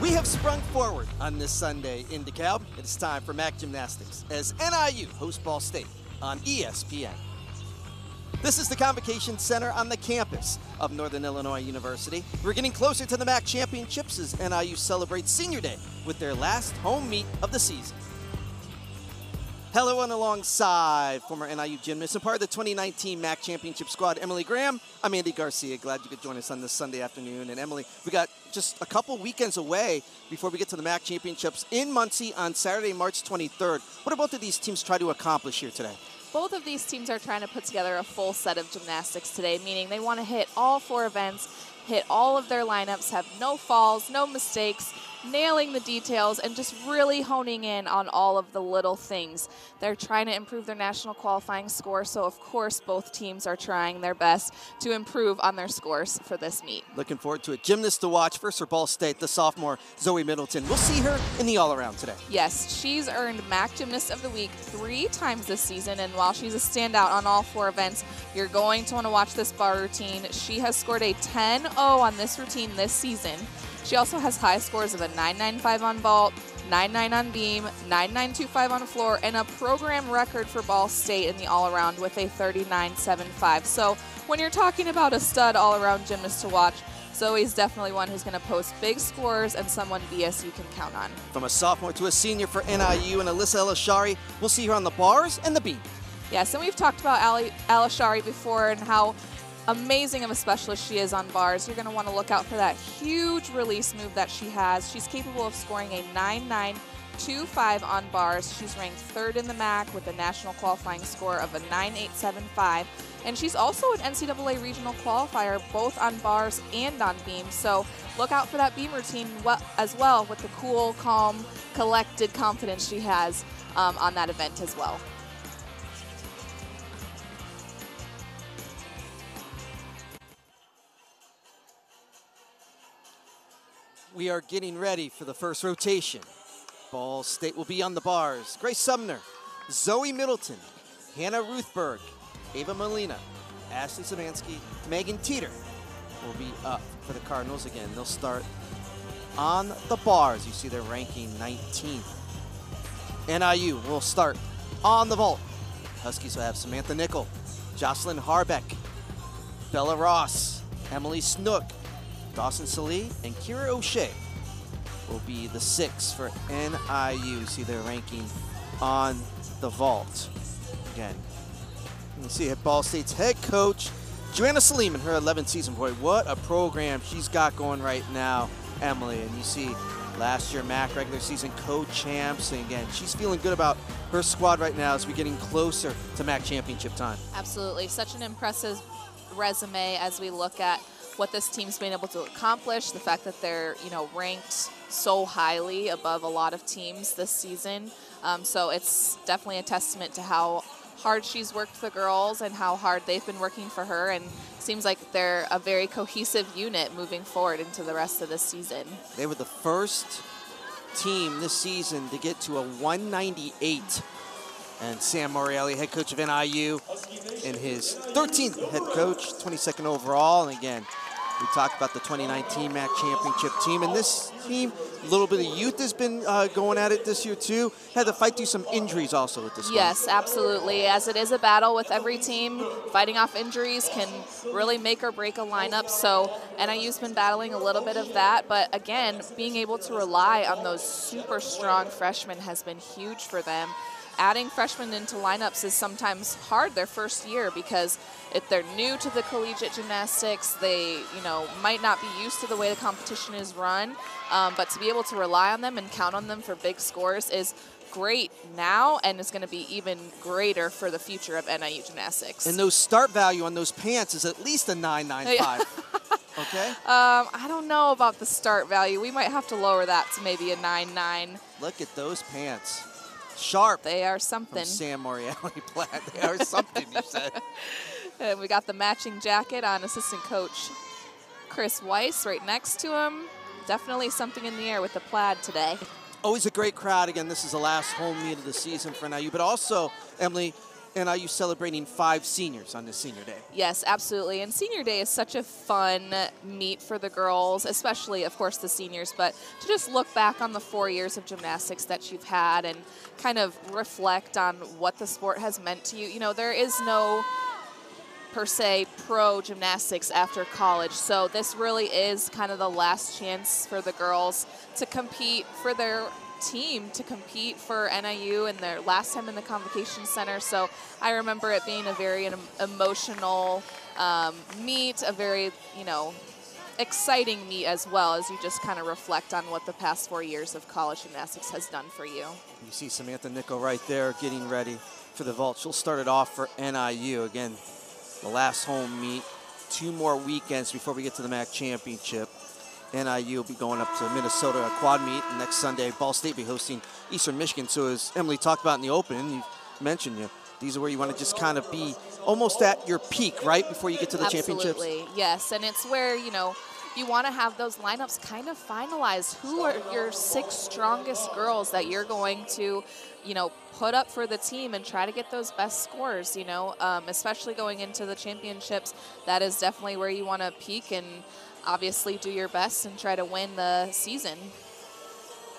We have sprung forward on this Sunday in DeKalb. It is time for MAC Gymnastics as NIU hosts Ball State on ESPN. This is the Convocation Center on the campus of Northern Illinois University. We're getting closer to the MAC championships as NIU celebrates Senior Day with their last home meet of the season. Hello and alongside former NIU gymnast and part of the 2019 MAC Championship squad, Emily Graham. I'm Andy Garcia. Glad you could join us on this Sunday afternoon. And Emily, we got just a couple weekends away before we get to the MAC Championships in Muncie on Saturday, March 23rd. What do both of these teams try to accomplish here today? Both of these teams are trying to put together a full set of gymnastics today, meaning they want to hit all 4 events, hit all of their lineups, have no falls, no mistakes, nailing the details, and just really honing in on all of the little things. They're trying to improve their national qualifying score, so of course both teams are trying their best to improve on their scores for this meet. Looking forward to it. Gymnast to watch, first for Ball State, the sophomore Zoe Middleton. We'll see her in the all-around today. Yes, she's earned MAC Gymnast of the Week 3 times this season, and while she's a standout on all 4 events, you're going to want to watch this bar routine. She has scored a 10-0 on this routine this season. She also has high scores of a 9.95 on vault, 9.9 on beam, 9.925 on floor, and a program record for Ball State in the all-around with a 39.75. So when you're talking about a stud all-around gymnast to watch, Zoe's definitely one who's going to post big scores and someone BSU can count on. From a sophomore to a senior for NIU and Alyssa Elashari, we'll see her on the bars and the beam. Yes, and we've talked about Elashari before and how amazing of a specialist she is on bars. You're going to want to look out for that huge release move that she has. She's capable of scoring a 9.925 on bars. She's ranked 3rd in the MAC with a national qualifying score of a 9.875. And she's also an NCAA regional qualifier, both on bars and on beam. So look out for that beam routine as well with the cool, calm, collected confidence she has on that event as well. We are getting ready for the first rotation. Ball State will be on the bars. Grace Sumner, Zoe Middleton, Hannah Ruthberg, Ava Molina, Ashley Szymanski, Megan Teeter will be up for the Cardinals. Again, they'll start on the bars. You see their ranking 19th. NIU will start on the vault. Huskies will have Samantha Nickel, Jocelyn Harbeck, Bella Ross, Emily Snook, Dawson Salee, and Kira O'Shea will be the 6 for NIU. See their ranking on the vault. Again, you can see Ball State's head coach, Joanna Salim, in her 11th season. Boy, what a program she's got going right now, Emily. And you see last year MAC regular season co-champs. And again, she's feeling good about her squad right now as we're getting closer to MAC championship time. Absolutely. Such an impressive resume as we look at what this team's been able to accomplish, the fact that they're, ranked so highly above a lot of teams this season. So it's definitely a testament to how hard she's worked the girls and how hard they've been working for her, and seems like they're a very cohesive unit moving forward into the rest of this season. They were the first team this season to get to a 198. And Sam Morreale, head coach of NIU, and his 13th head coach, 22nd overall. And again, we talked about the 2019 MAC championship team. And this team, a little bit of youth has been going at it this year too. Had to fight through some injuries also with this one. Yes, absolutely. As it is a battle with every team, fighting off injuries can really make or break a lineup. So NIU's been battling a little bit of that. But again, being able to rely on those super strong freshmen has been huge for them. Adding freshmen into lineups is sometimes hard their first year because if they're new to the collegiate gymnastics, they might not be used to the way the competition is run. But to be able to rely on them and count on them for big scores is great now, and it's going to be even greater for the future of NIU gymnastics. And those start value on those pants is at least a 9.95. Okay? I don't know about the start value. We might have to lower that to maybe a 9.9. Look at those pants. Sharp. They are something. From Sam Morreale plaid. They are something, you said. And we got the matching jacket on assistant coach Chris Weiss right next to him. Definitely something in the air with the plaid today. Always a great crowd. Again, this is the last home meet of the season for NIU. But also, Emily, NIU celebrating 5 seniors on this senior day. Yes, absolutely. And senior day is such a fun meet for the girls, especially, of course, the seniors, but to just look back on the 4 years of gymnastics that you've had and kind of reflect on what the sport has meant to you. You know, there is no per se pro gymnastics after college, so this really is kind of the last chance for the girls to compete for their team, to compete for NIU and their last time in the Convocation Center. So I remember it being a very emotional meet, a very, you know, exciting meet as well, as you just kind of reflect on what the past 4 years of college gymnastics has done for you. You see Samantha Nickel right there getting ready for the vault. She'll start it off for NIU. Again, the last home meet, 2 more weekends before we get to the MAC championship. NIU will be going up to Minnesota, a quad meet. Next Sunday, Ball State will be hosting Eastern Michigan. So as Emily talked about in the open, you mentioned, these are where you want to just kind of be almost at your peak, right, before you get to the championships? Absolutely, yes. And it's where, you know, you want to have those lineups kind of finalized. Who are your 6 strongest girls that you're going to, you know, put up for the team and try to get those best scores, you know, especially going into the championships. That is definitely where you want to peak and obviously do your best and try to win the season.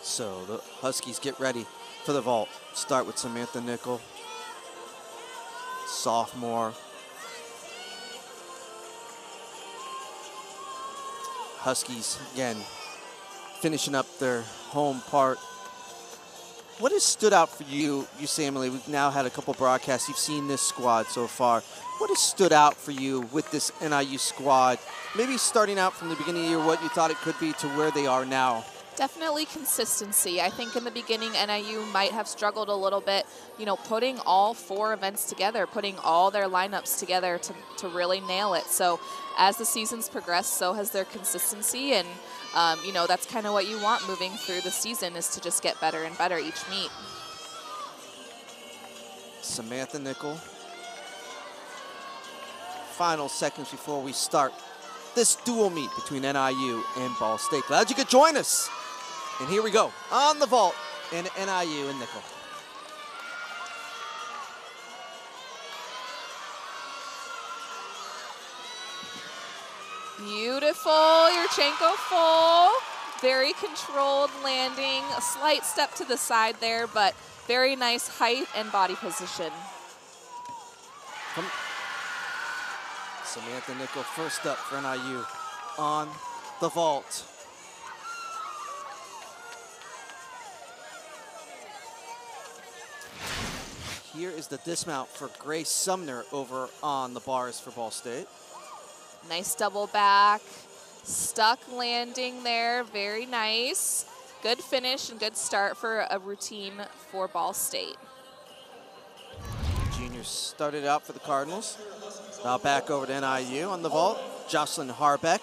So the Huskies get ready for the vault. Start with Samantha Nickel, sophomore. Huskies, again, finishing up their home part. What has stood out for you, Emily? We've now had a couple broadcasts. You've seen this squad so far. What has stood out for you with this NIU squad? Maybe starting out from the beginning of the year, what you thought it could be to where they are now. Definitely consistency. I think in the beginning, NIU might have struggled a little bit, you know, putting all 4 events together, putting all their lineups together to really nail it. So as the seasons progress, so has their consistency. And, you know, that's kind of what you want moving through the season, is to just get better and better each meet. Samantha Nickel. Final seconds before we start this dual meet between NIU and Ball State. Glad you could join us. And here we go, on the vault in NIU and Nickel. Beautiful, Yurchenko full. Very controlled landing, a slight step to the side there, but very nice height and body position. Samantha Nickel first up for NIU on the vault. Here is the dismount for Grace Sumner over on the bars for Ball State. Nice double back, stuck landing there, very nice. Good finish and good start for a routine for Ball State. Juniors started out for the Cardinals. Now back over to NIU on the vault. Jocelyn Harbeck,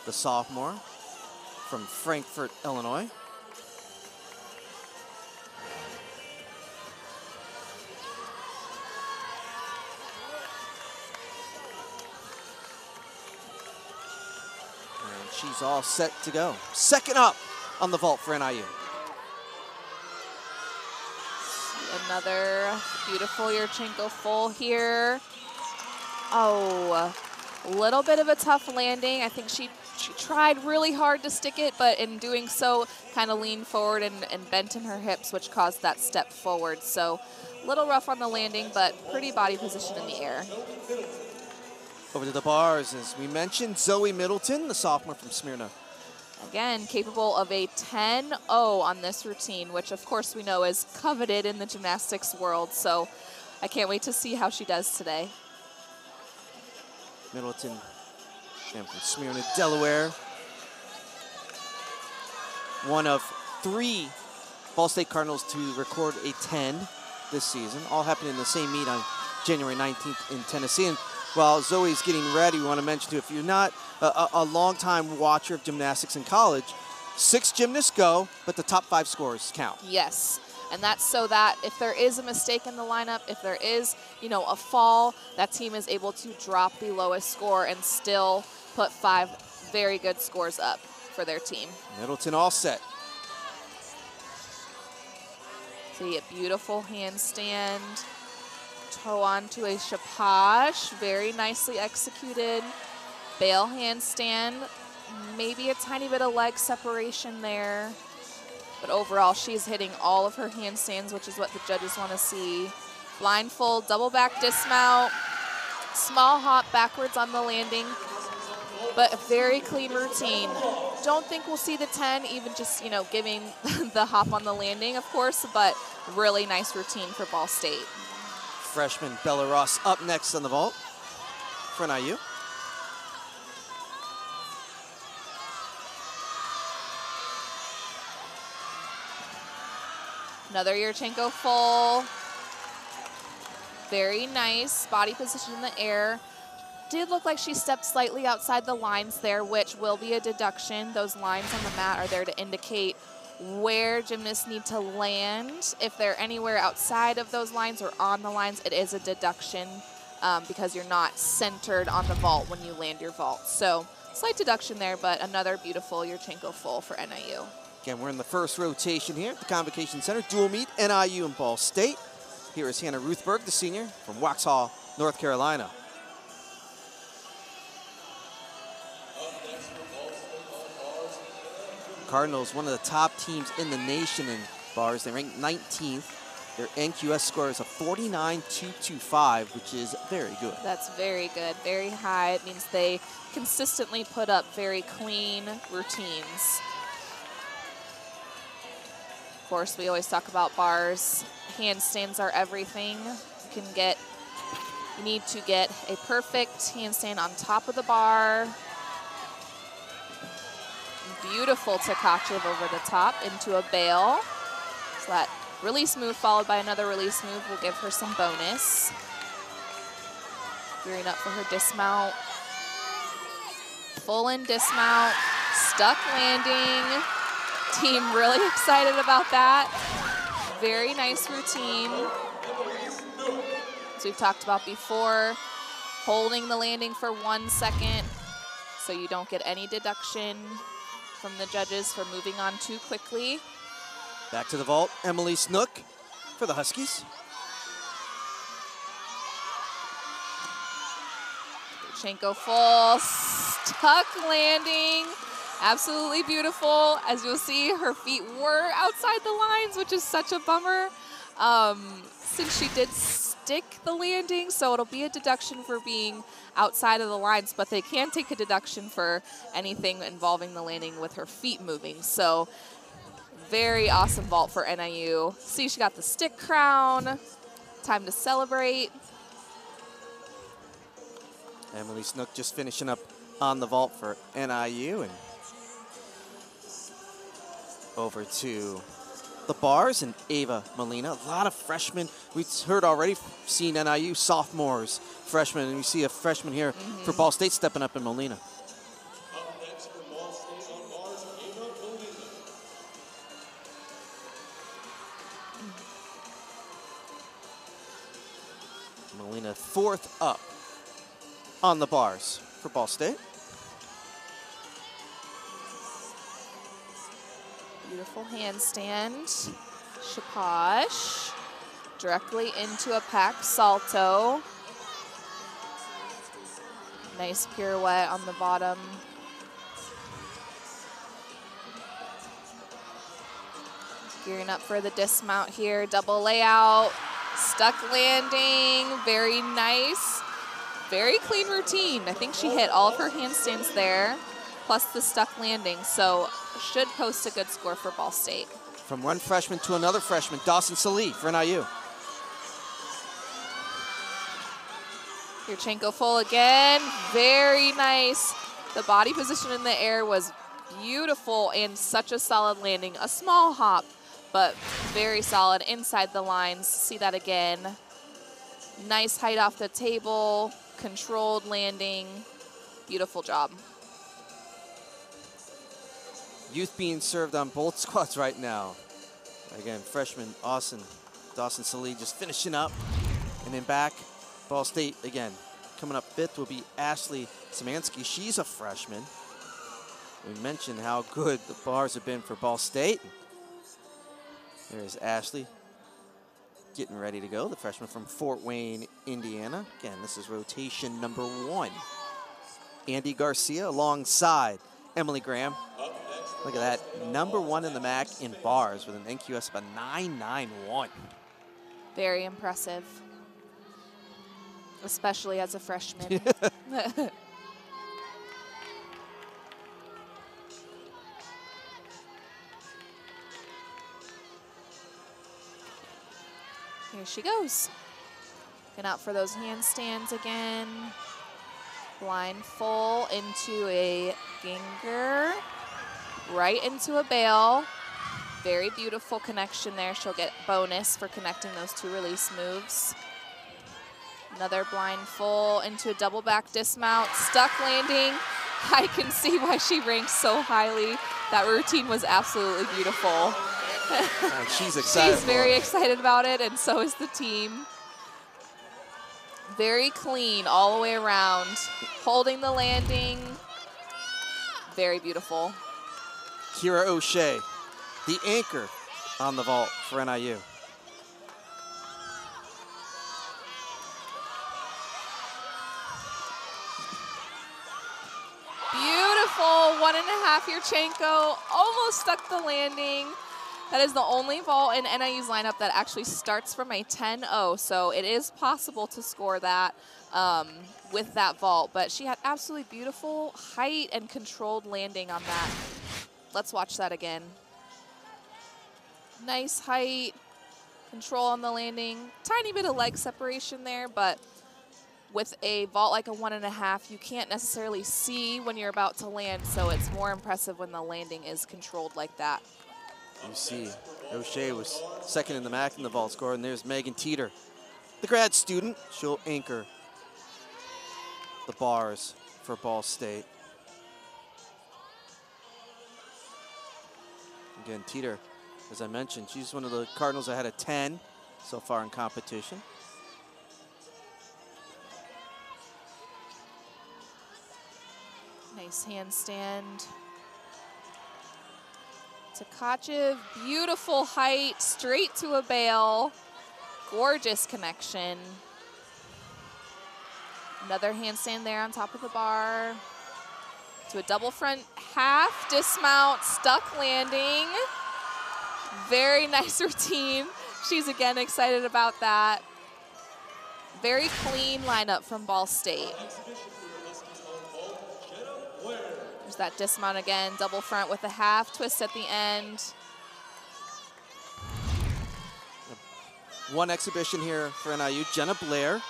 the sophomore from Frankfort, Illinois. And she's all set to go. Second up on the vault for NIU. Another beautiful Yurchenko full here. Oh, a little bit of a tough landing. I think she tried really hard to stick it, but in doing so, kind of leaned forward and bent in her hips, which caused that step forward. So a little rough on the landing, but pretty body position in the air. Over to the bars, as we mentioned, Zoe Middleton, the sophomore from Smyrna. Again, capable of a 10-0 on this routine, which of course we know is coveted in the gymnastics world. So I can't wait to see how she does today. Middleton, and from Smyrna, Delaware. One of 3 Ball State Cardinals to record a 10 this season. All happened in the same meet on January 19th in Tennessee. And while Zoe's getting ready, we want to mention too, if you're not a long-time watcher of gymnastics in college, 6 gymnasts go, but the top 5 scores count. Yes. And that's so that if there is a mistake in the lineup, if there is, you know, a fall, that team is able to drop the lowest score and still put 5 very good scores up for their team. Middleton all set. See a beautiful handstand. toe onto a chapage, very nicely executed. Bail handstand, maybe a tiny bit of leg separation there. But overall, she's hitting all of her handstands, which is what the judges want to see. Blindfold, double back dismount, small hop backwards on the landing, but a very clean routine. Don't think we'll see the 10, even just, you know, giving the hop on the landing, of course, but really nice routine for Ball State. Freshman Bella Ross up next on the vault for NIU. Another Yurchenko full. Very nice body position in the air. Did look like she stepped slightly outside the lines there, which will be a deduction. Those lines on the mat are there to indicate where gymnasts need to land. If they're anywhere outside of those lines or on the lines, it is a deduction because you're not centered on the vault when you land your vault. So slight deduction there, but another beautiful Yurchenko full for NIU. Again, we're in the first rotation here at the Convocation Center. Dual meet, NIU and Ball State. Here is Hannah Ruthberg, the senior from Waxhaw, North Carolina. Cardinals, one of the top teams in the nation in bars. They rank 19th. Their NQS score is a 49.225, which is very good. That's very good, very high. It means they consistently put up very clean routines. Of course, we always talk about bars. Handstands are everything. You need to get a perfect handstand on top of the bar. Beautiful Tkachev over the top into a bail. So that release move followed by another release move will give her some bonus. Gearing up for her dismount. Full in dismount, stuck landing. Team really excited about that. Very nice routine. As we've talked about before, holding the landing for 1 second so you don't get any deduction from the judges for moving on too quickly. Back to the vault, Emily Snook for the Huskies. Yurchenko full, stuck landing. Absolutely beautiful. As you'll see, her feet were outside the lines, which is such a bummer since she did stick the landing, so it'll be a deduction for being outside of the lines, but they can take a deduction for anything involving the landing with her feet moving. So very awesome vault for NIU. See, she got the stick crown. Time to celebrate. Emily Snook just finishing up on the vault for NIU, and over to the bars and Ava Molina. A lot of freshmen. We've heard already, seen NIU sophomores, freshmen, and we see a freshman here for Ball State stepping up in Molina. Up next for Ball State on bars, Ava Molina. Molina fourth up on the bars for Ball State. Beautiful handstand, chapage, directly into a pack salto. Nice pirouette on the bottom. Gearing up for the dismount here, double layout, stuck landing, very nice. Very clean routine. I think she hit all of her handstands there, plus the stuck landing, so should post a good score for Ball State. From one freshman to another freshman, Dawson Salee for NIU. Yurchenko full again, very nice. The body position in the air was beautiful and such a solid landing. A small hop, but very solid inside the lines. See that again. Nice height off the table, controlled landing, beautiful job. Youth being served on both squads right now. Again, freshman Dawson Salee just finishing up. And then back, Ball State again. Coming up fifth will be Ashley Szymanski. She's a freshman. We mentioned how good the bars have been for Ball State. There's Ashley. getting ready to go. The freshman from Fort Wayne, Indiana. Again, this is rotation number 1. Andy Garcia alongside Emily Graham. Look at that, number 1 in the MAC in bars with an NQS of a 991. Very impressive, especially as a freshman. Here she goes. Looking out for those handstands again. Blind full into a ginger, right into a bail. Very beautiful connection there. She'll get bonus for connecting those 2 release moves. Another blind full into a double back dismount, stuck landing. I can see why she ranked so highly. That routine was absolutely beautiful. She's excited. She's very excited about it, and so is the team. Very clean all the way around. Holding the landing. Very beautiful. Kira O'Shea, the anchor on the vault for NIU. Beautiful 1.5 Yurchenko, almost stuck the landing. That is the only vault in NIU's lineup that actually starts from a 10-0, so it is possible to score that with that vault, but she had absolutely beautiful height and controlled landing on that. Let's watch that again. Nice height, control on the landing, tiny bit of leg separation there, but with a vault like a 1.5, you can't necessarily see when you're about to land, so it's more impressive when the landing is controlled like that. You see, O'Shea was second in the MAC in the vault score, and there's Megan Teeter, the grad student. She'll anchor the bars for Ball State. Again, Teeter, as I mentioned, she's one of the Cardinals that had a 10 so far in competition. Nice handstand. Tkachev, beautiful height, straight to a bail. Gorgeous connection. Another handstand there on top of the bar. To a double front half, dismount, stuck landing. Very nice routine. She's again excited about that. Very clean lineup from Ball State. There's that dismount again, double front with a half twist at the end. One exhibition here for NIU, Jenna Blair.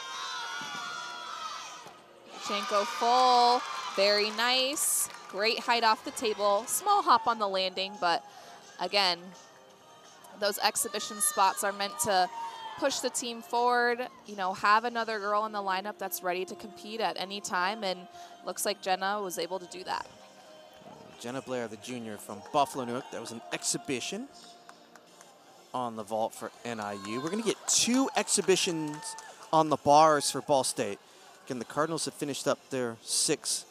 Yurchenko full, very nice. Great height off the table. Small hop on the landing, but again, those exhibition spots are meant to push the team forward, you know, have another girl in the lineup that's ready to compete at any time, and looks like Jenna was able to do that. Jenna Blair, the junior from Buffalo, New York. That was an exhibition on the vault for NIU. We're going to get 2 exhibitions on the bars for Ball State. Again, the Cardinals have finished up their 6.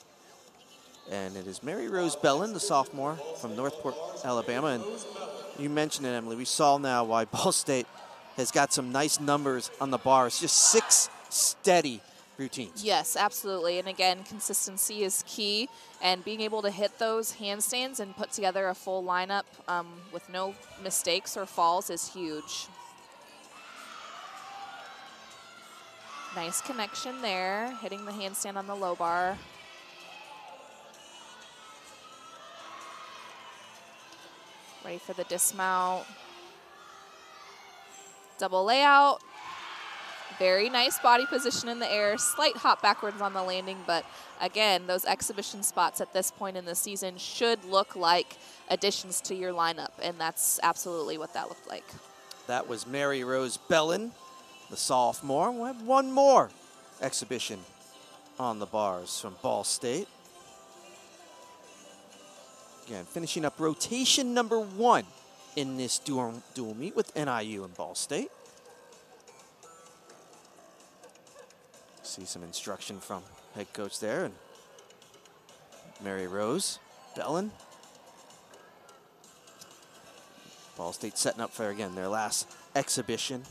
And it is Mary Rose Bellin, the sophomore from Northport, Alabama. And you mentioned it, Emily. We saw now why Ball State has got some nice numbers on the bars. Just 6 steady routines. Yes, absolutely. And again, consistency is key. And being able to hit those handstands and put together a full lineup with no mistakes or falls is huge. Nice connection there, hitting the handstand on the low bar. Ready for the dismount. Double layout. Very nice body position in the air. Slight hop backwards on the landing, but again, those exhibition spots at this point in the season should look like additions to your lineup, and that's absolutely what that looked like. That was Mary Rose Bellin, the sophomore. We'll have one more exhibition on the bars from Ball State. Again, finishing up rotation number 1 in this dual meet with NIU and Ball State. See some instruction from head coach there, and Mary Rose Bellin. Ball State setting up for, again, their last exhibition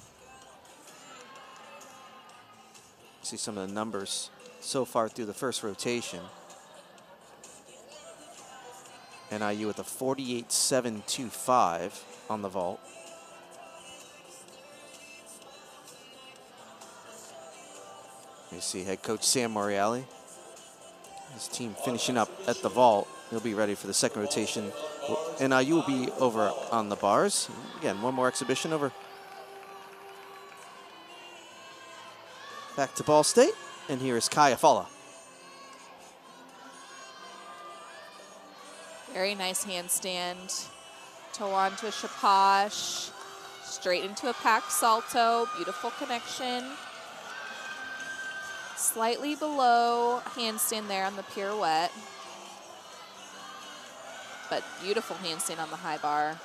see some of the numbers so far through the first rotation. NIU with a 48.725 on the vault. You see head coach Sam Moriali. His team finishing up at the vault. He'll be ready for the second rotation. NIU will be over on the bars. Again, one more exhibition over. Back to Ball State, and here is Kaya Fala. Very nice handstand. Toe on to a shapash. Straight into a packed salto. Beautiful connection. Slightly below handstand there on the pirouette. But beautiful handstand on the high bar.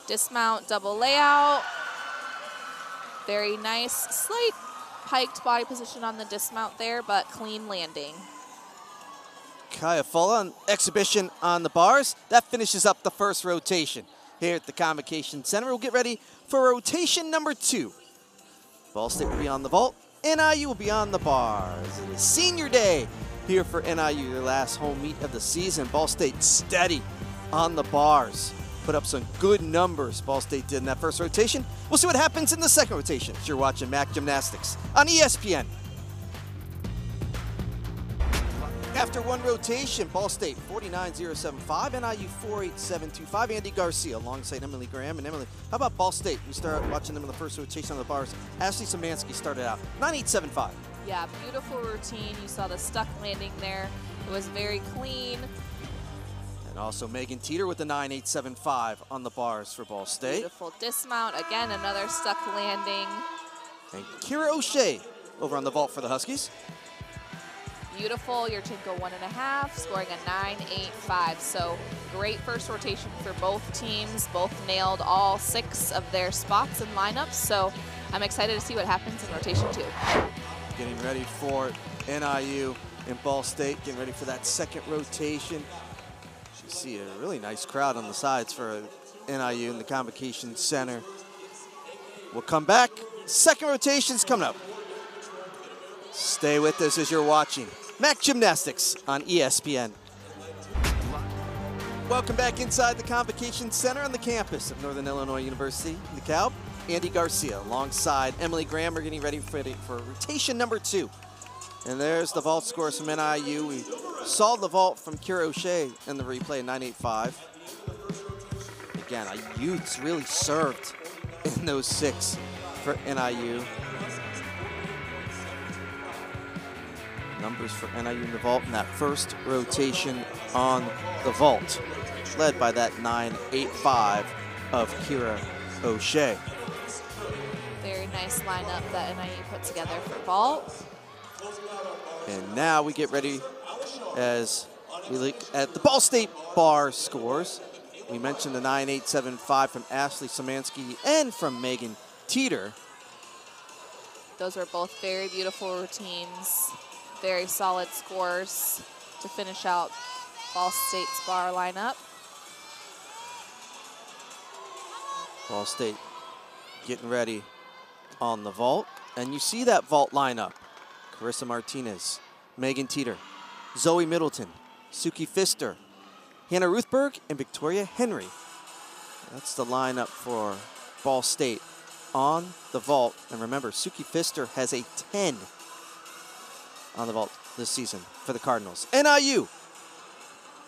Dismount, double layout. Very nice, slight piked body position on the dismount there, but clean landing. Kaya Fala on exhibition on the bars. That finishes up the first rotation here at the Convocation Center. We'll get ready for rotation number 2. Ball State will be on the vault. NIU will be on the bars. It is senior day here for NIU, their last home meet of the season. Ball State steady on the bars. Put up some good numbers Ball State did in that first rotation. We'll see what happens in the second rotation. You're watching MAC Gymnastics on ESPN. After one rotation, Ball State 49.075, NIU 4.8725. Andy Garcia alongside Emily Graham. And Emily, how about Ball State? We started watching them in the first rotation on the bars. Ashley Szymanski started out 9.875. Yeah, beautiful routine. You saw the stuck landing there. It was very clean. And also Megan Teeter with the 9.875 on the bars for Ball State. Beautiful dismount. Again, another stuck landing. And Kira O'Shea over on the vault for the Huskies. Beautiful, Yurchenko 1.5, scoring a 9.85. So great first rotation for both teams. Both nailed all 6 of their spots and lineups. So I'm excited to see what happens in rotation 2. Getting ready for NIU and Ball State, getting ready for that second rotation. You see a really nice crowd on the sides for NIU in the Convocation Center. We'll come back. Second rotation's coming up. Stay with us as you're watching MAC Gymnastics on ESPN. Welcome back inside the Convocation Center on the campus of Northern Illinois University, DeKalb. Andy Garcia alongside Emily Graham are getting ready for rotation number 2. And there's the vault scores from NIU. We saw the vault from Kira O'Shea in the replay at 9.85. Again, IU's really served in those 6 for NIU. Numbers for NIU in the vault in that first rotation on the vault, led by that 9.85 of Kira O'Shea. Very nice lineup that NIU put together for vault. And now we get ready as we look at the Ball State bar scores. We mentioned the 9.875 from Ashley Szymanski and from Megan Teeter. Those were both very beautiful routines. Very solid scores to finish out Ball State's bar lineup. Ball State getting ready on the vault. And you see that vault lineup. Carissa Martinez, Megan Teeter, Zoe Middleton, Suki Pfister, Hannah Ruthberg, and Victoria Henry. That's the lineup for Ball State on the vault. And remember, Suki Pfister has a 10 on the vault this season for the Cardinals. NIU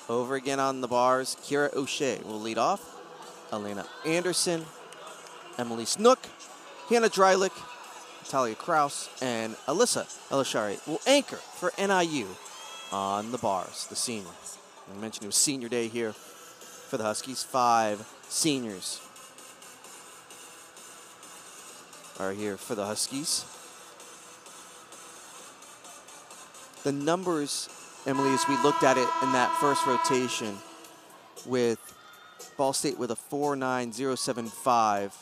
over again on the bars. Kira O'Shea will lead off. Elena Anderson, Emily Snook, Hannah Dreilich, Talia Kraus, and Alyssa Elishari will anchor for NIU on the bars, the seniors. I mentioned it was senior day here for the Huskies. 5 seniors are here for the Huskies. The numbers, Emily, as we looked at it in that first rotation with Ball State with a 4.9075,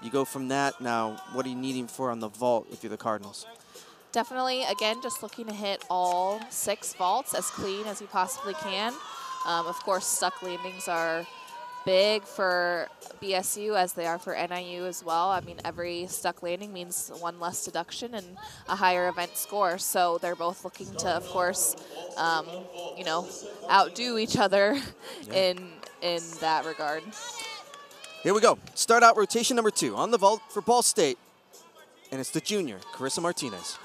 you go from that now, what are you needing for on the vault if you're the Cardinals? Definitely, again, just looking to hit all 6 vaults as clean as you possibly can. Of course, stuck landings are big for BSU as they are for NIU as well. I mean, every stuck landing means one less deduction and a higher event score. So they're both looking to, of course, you know, outdo each other in that regard. Here we go. Start out rotation number 2 on the vault for Ball State. And it's the junior, Carissa Martinez.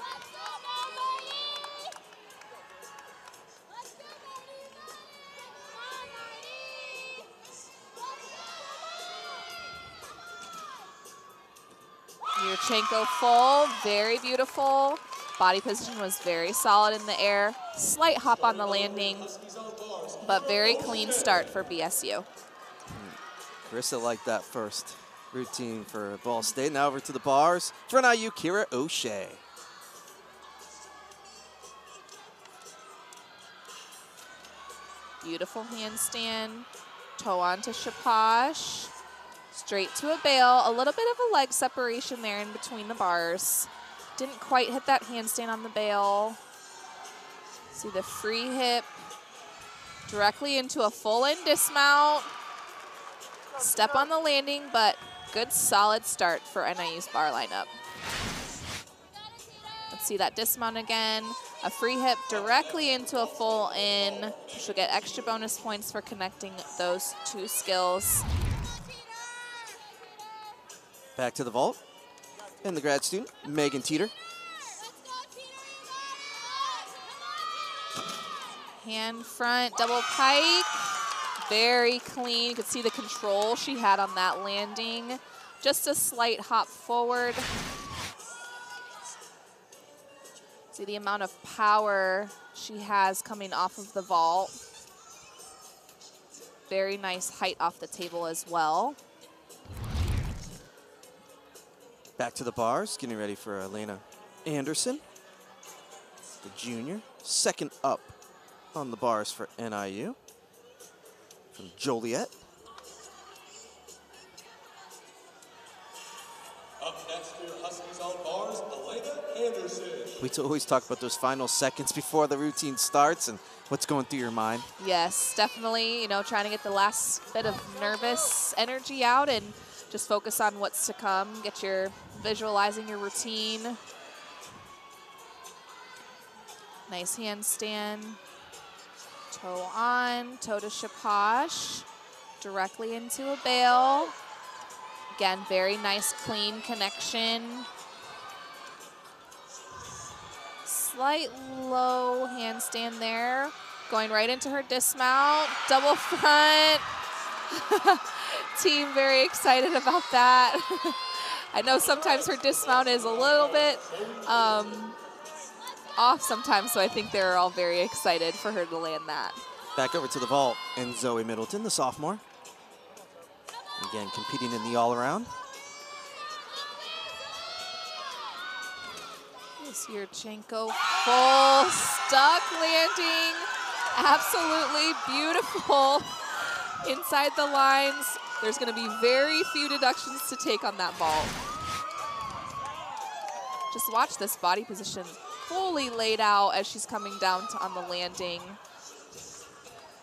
Yurchenko full, very beautiful. Body position was very solid in the air. Slight hop on the landing, but very clean start for BSU. Carissa liked that first routine for Ball State. Now over to the bars for NIU, Kira O'Shea. Beautiful handstand, toe on to Shapash. Straight to a bail, a little bit of a leg separation there in between the bars. Didn't quite hit that handstand on the bail. See the free hip, directly into a full in dismount. Step on the landing, but good solid start for NIU's bar lineup. Let's see that dismount again. A free hip directly into a full in. She'll get extra bonus points for connecting those 2 skills. Back to the vault. And the grad student, Megan Teeter. Hand front, double pike. Very clean. You could see the control she had on that landing. Just a slight hop forward. See the amount of power she has coming off of the vault. Very nice height off the table as well. Back to the bars, getting ready for Elena Anderson, the junior. Second up on the bars for NIU from Joliet. Up next for your Huskies on bars, Elena Anderson. We always talk about those final seconds before the routine starts and what's going through your mind. Yes, definitely, you know, trying to get the last bit of nervous energy out and just focus on what's to come. Get your visualizing your routine. Nice handstand. Toe on, toe to Shapash. Directly into a bail. Again, very nice clean connection. Slight low handstand there. Going right into her dismount. Double front. Team very excited about that. I know sometimes her dismount is a little bit off sometimes, so I think they're all very excited for her to land that. Back over to the vault, and Zoe Middleton, the sophomore. Again, competing in the all-around. Yurchenko, full stuck landing. Absolutely beautiful. Inside the lines, there's going to be very few deductions to take on that ball. Just watch this body position fully laid out as she's coming down on the landing.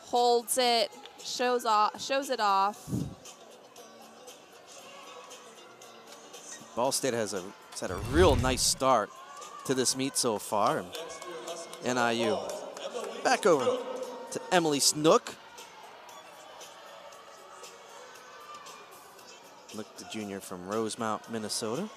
Holds it, shows it off. Ball State has had a real nice start to this meet so far. And NIU back over to Emily Snook. Look, the junior from Rosemount, Minnesota.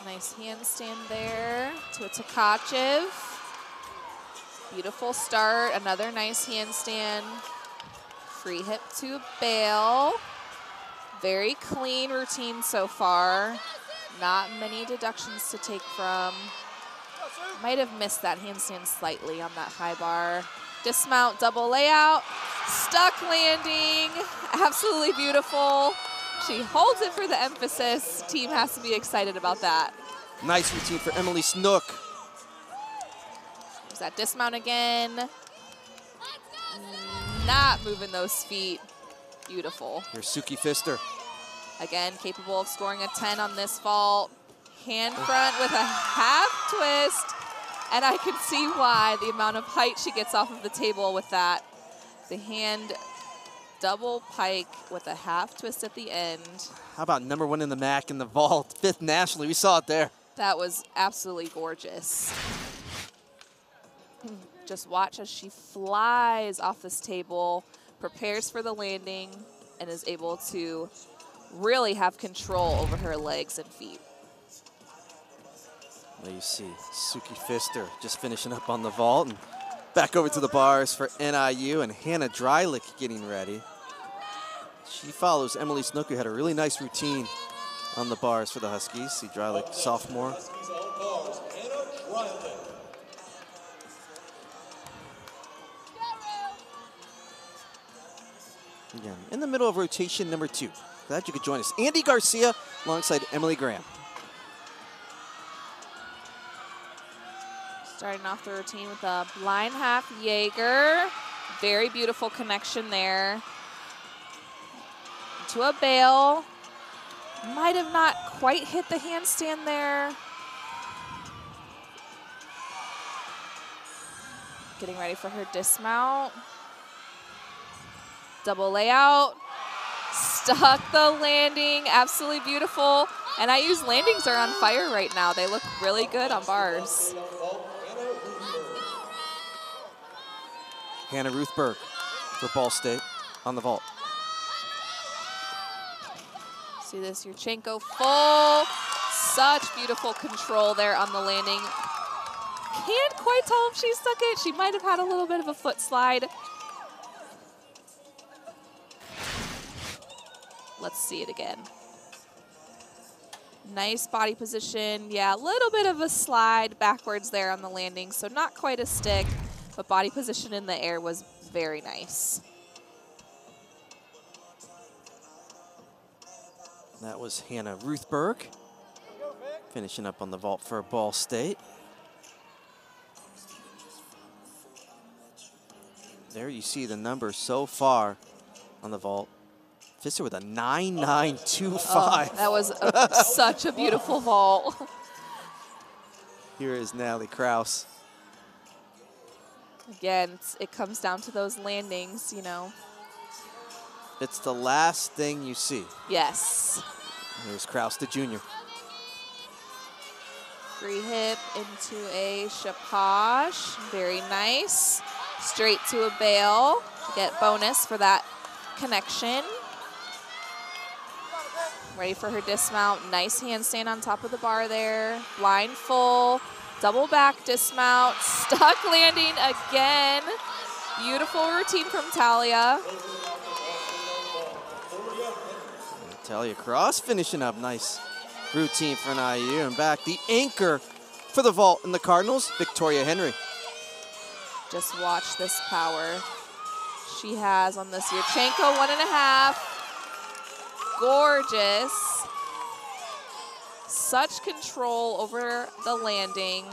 Nice handstand there to a Tkachev. Beautiful start, another nice handstand. Free hip to bail. Very clean routine so far. Not many deductions to take from. Might have missed that handstand slightly on that high bar. Dismount, double layout. Stuck landing, absolutely beautiful. She holds it for the emphasis. Team has to be excited about that. Nice routine for Emily Snook. There's that dismount again. Not moving those feet. Beautiful. Here's Suki Pfister. Again, capable of scoring a 10 on this vault. Hand front with a half twist. And I can see why, the amount of height she gets off of the table with that. The hand double pike with a half twist at the end. How about #1 in the MAC in the vault, 5th nationally? We saw it there. That was absolutely gorgeous. Just watch as she flies off this table, prepares for the landing, and is able to really have control over her legs and feet. There you see Suki Pfister just finishing up on the vault, and back over to the bars for NIU, and Hannah Dreilich getting ready. She follows Emily Snook, who had a really nice routine on the bars for the Huskies. See Dreilich, sophomore. Huskies on bars, Hannah Dreilich. Again, in the middle of rotation #2. Glad you could join us. Andy Garcia alongside Emily Graham. Starting off the routine with a blind half Jaeger. Very beautiful connection there. To a bail. Might have not quite hit the handstand there. Getting ready for her dismount. Double layout. Stuck the landing. Absolutely beautiful. And NIU's landings are on fire right now. They look really good on bars. Hannah Ruthberg for Ball State on the vault. See this, Yurchenko full. Such beautiful control there on the landing. Can't quite tell if she stuck it. She might have had a little bit of a foot slide. Let's see it again. Nice body position. Yeah, a little bit of a slide backwards there on the landing, so not quite a stick, but body position in the air was very nice. That was Hannah Ruthberg finishing up on the vault for Ball State. There you see the numbers so far on the vault. Pfister with a 9.925. Oh, that was such a beautiful vault. Here is Natalie Kraus. Again, it comes down to those landings, you know. It's the last thing you see. Yes. Here's Kraus, the junior. Free hip into a chapache. Very nice. Straight to a bail. Get bonus for that connection. Ready for her dismount. Nice handstand on top of the bar there. Blind full. Double back dismount. Stuck landing again. Beautiful routine from Talia. Talia Cross finishing up. Nice routine for NIU. And back the anchor for the vault in the Cardinals, Victoria Henry. Just watch this power she has on this Yurchenko 1.5. Gorgeous. Such control over the landing.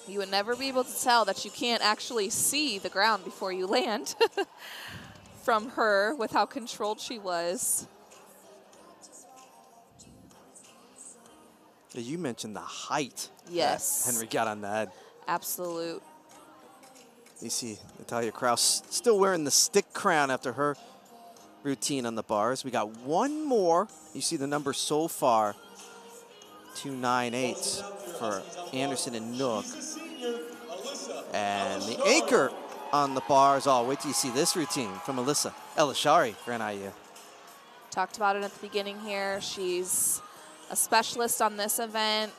You would never be able to tell that you can't actually see the ground before you land from her with how controlled she was. You mentioned the height. Yes. That Henry got on that. Absolute. You see Natalia Kraus still wearing the stick crown after her routine on the bars. We got one more. You see the number so far, 298 for Anderson and Nook. And the anchor on the bars. Oh, wait till you see this routine from Alyssa Elishari for NIU. Talked about it at the beginning here. She's a specialist on this event.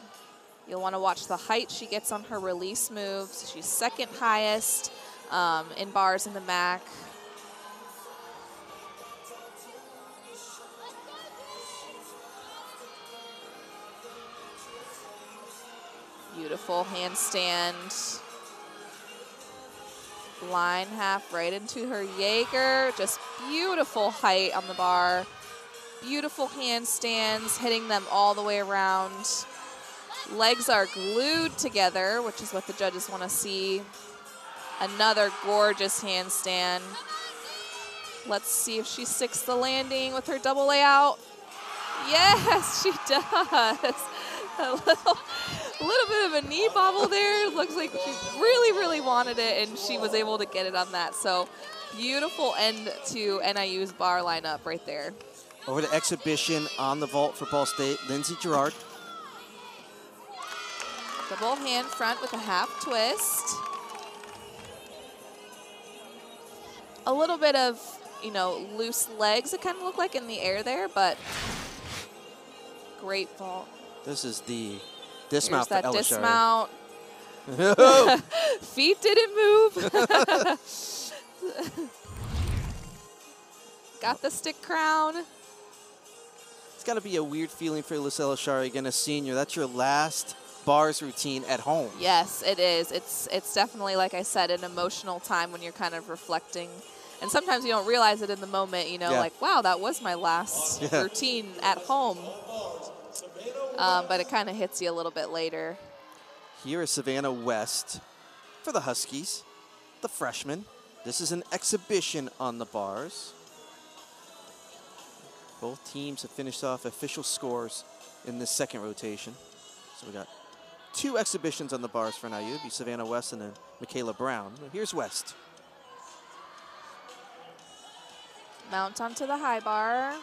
You'll want to watch the height she gets on her release moves. She's second highest in bars in the MAC. Beautiful handstand. Line half right into her Jaeger. Just beautiful height on the bar. Beautiful handstands, hitting them all the way around. Legs are glued together, which is what the judges want to see. Another gorgeous handstand. Let's see if she sticks the landing with her double layout. Yes, she does. A little bit of a knee bobble there. Looks like she really, really wanted it, and she was able to get it on that. So beautiful end to NIU's bar lineup right there. Over to exhibition on the vault for Ball State, Lindsay Gerard. Double hand front with a half twist. A little bit of, you know, loose legs, it kind of looked like in the air there, but great vault. This is the dismount for There's that Ella dismount. Feet didn't move. Got the stick crown. It's got to be a weird feeling for Lucella Shari, again, a senior. That's your last bars routine at home. Yes, it is. It's definitely, like I said, an emotional time when you're kind of reflecting. And sometimes you don't realize it in the moment, you know, like, wow, that was my last routine at home. But it kind of hits you a little bit later. Here is Savannah West for the Huskies, the freshman. This is an exhibition on the bars. Both teams have finished off official scores in this second rotation. So we got 2 exhibitions on the bars for NIU. It'd be Savannah West and then Michaela Brown. Here's West. Mount onto the high bar.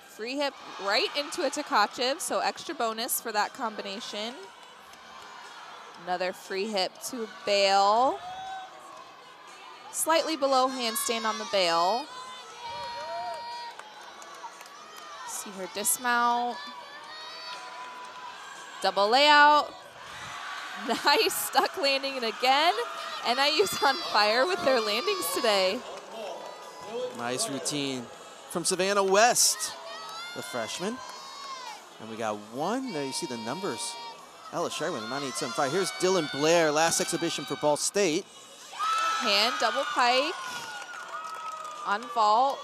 Free hip right into a Tkachev, so extra bonus for that combination. Another free hip to bail. Slightly below handstand on the bail. See her dismount. Double layout. Nice stuck landing, and again, NIU's on fire with their landings today. Nice routine from Savannah West, the freshman. And we got one, there you see the numbers. Ella Sherwin, 9875. Here's Dylan Blair, last exhibition for Ball State. Hand double pike on vault.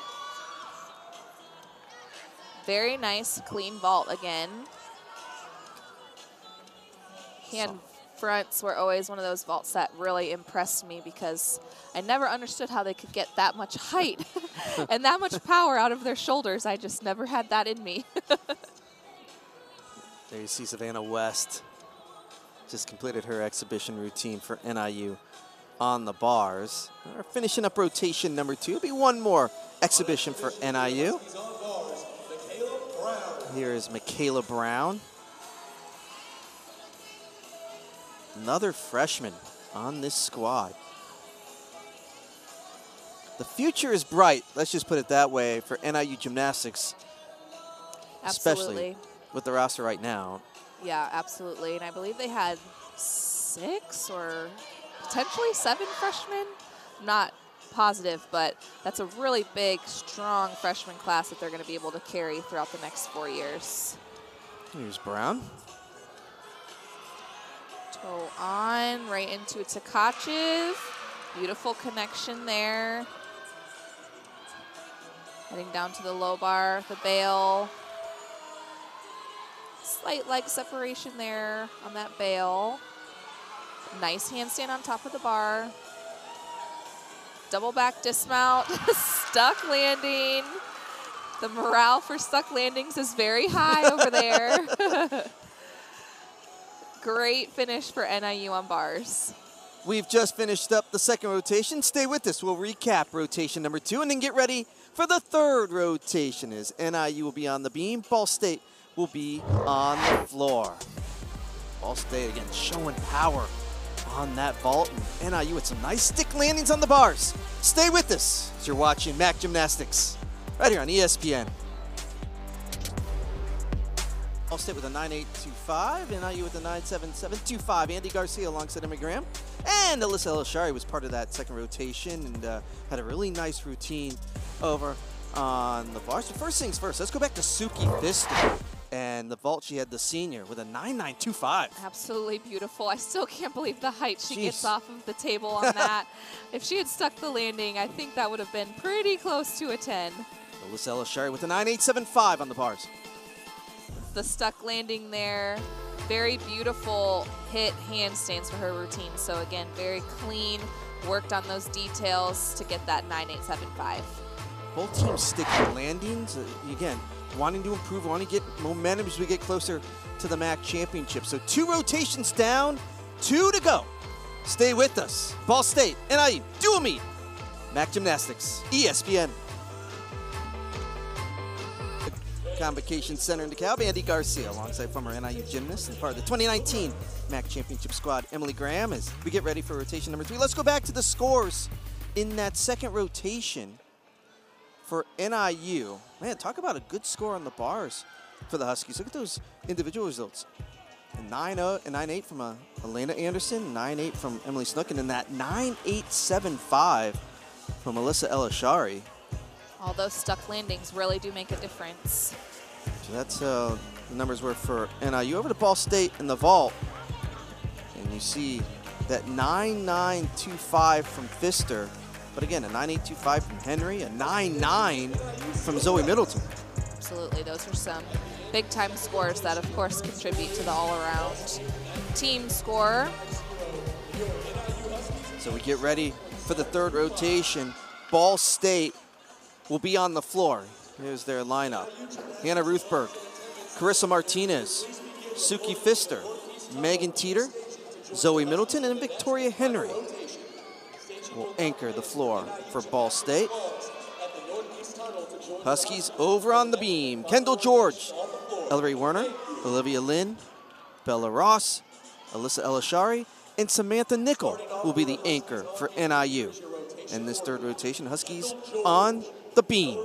Very nice, clean vault again. Hand fronts were always one of those vaults that really impressed me because I never understood how they could get that much height and that much power out of their shoulders. I just never had that in me. There you see Savannah West just completed her exhibition routine for NIU on the bars. We're finishing up rotation number 2. It'll be one more exhibition for NIU. Here is Michaela Brown. Another freshman on this squad. The future is bright, let's just put it that way, for NIU gymnastics. Absolutely. Especially with the roster right now. Yeah, absolutely. And I believe they had 6 or potentially 7 freshmen. I'm not positive, but that's a really big, strong freshman class that they're going to be able to carry throughout the next 4 years. Here's Brown. Toe on, right into a Tkachev. Beautiful connection there. Heading down to the low bar, the bail. Slight leg separation there on that bail. Nice handstand on top of the bar. Double back dismount, stuck landing. The morale for stuck landings is very high over there. Great finish for NIU on bars. We've just finished up the second rotation. Stay with us. We'll recap rotation number 2 and then get ready for the third rotation as NIU will be on the beam. Ball State will be on the floor. Ball State, again, showing power on that vault. And NIU with some nice stick landings on the bars. Stay with us as you're watching MAC Gymnastics right here on ESPN. Ball State with a 9.825, NIU with a 9.7725. Andy Garcia alongside Emma Graham. And Alyssa Elishari was part of that second rotation and had a really nice routine over on the bar. So first things first, let's go back to Suki Pfister. And the vault, she had the senior with a 9.925. Absolutely beautiful. I still can't believe the height she gets off of the table on that. If she had stuck the landing, I think that would have been pretty close to a 10. Alyssa Elishari with a 9.875 on the bars. The stuck landing there. Very beautiful hit handstands for her routine. So again, very clean, worked on those details to get that 9.875. Both teams sticking landings. Again, wanting to improve, wanting to get momentum as we get closer to the MAC championship. So 2 rotations down, 2 to go. Stay with us. Ball State, NIU, dual meet. MAC Gymnastics, ESPN. Convocation Center in DeKalb, Andy Garcia, alongside former NIU gymnast and part of the 2019 MAC Championship squad, Emily Graham, as we get ready for rotation number 3. Let's go back to the scores in that second rotation for NIU. Man, talk about a good score on the bars for the Huskies. Look at those individual results. A 9-0 and 9-8 from Elena Anderson, 9-8 from Emily Snook, and then that 9.875 from Alyssa Elishari. All those stuck landings really do make a difference. So that's the numbers were for NIU. Over to Ball State in the vault. And you see that 9.925 from Pfister. But again, a 9.825 from Henry, a 9.9 from Zoe Middleton. Absolutely, those are some big-time scores that, of course, contribute to the all-around team score. So we get ready for the third rotation. Ball State will be on the floor. Here's their lineup. Hannah Ruthberg, Carissa Martinez, Suki Pfister, Megan Teeter, Zoe Middleton, and Victoria Henry will anchor the floor for Ball State. Huskies over on the beam. Kendall George, Ellery Werner, Olivia Lynn, Bella Ross, Alyssa Elishari, and Samantha Nickel will be the anchor for NIU. In this third rotation, Huskies on the beam.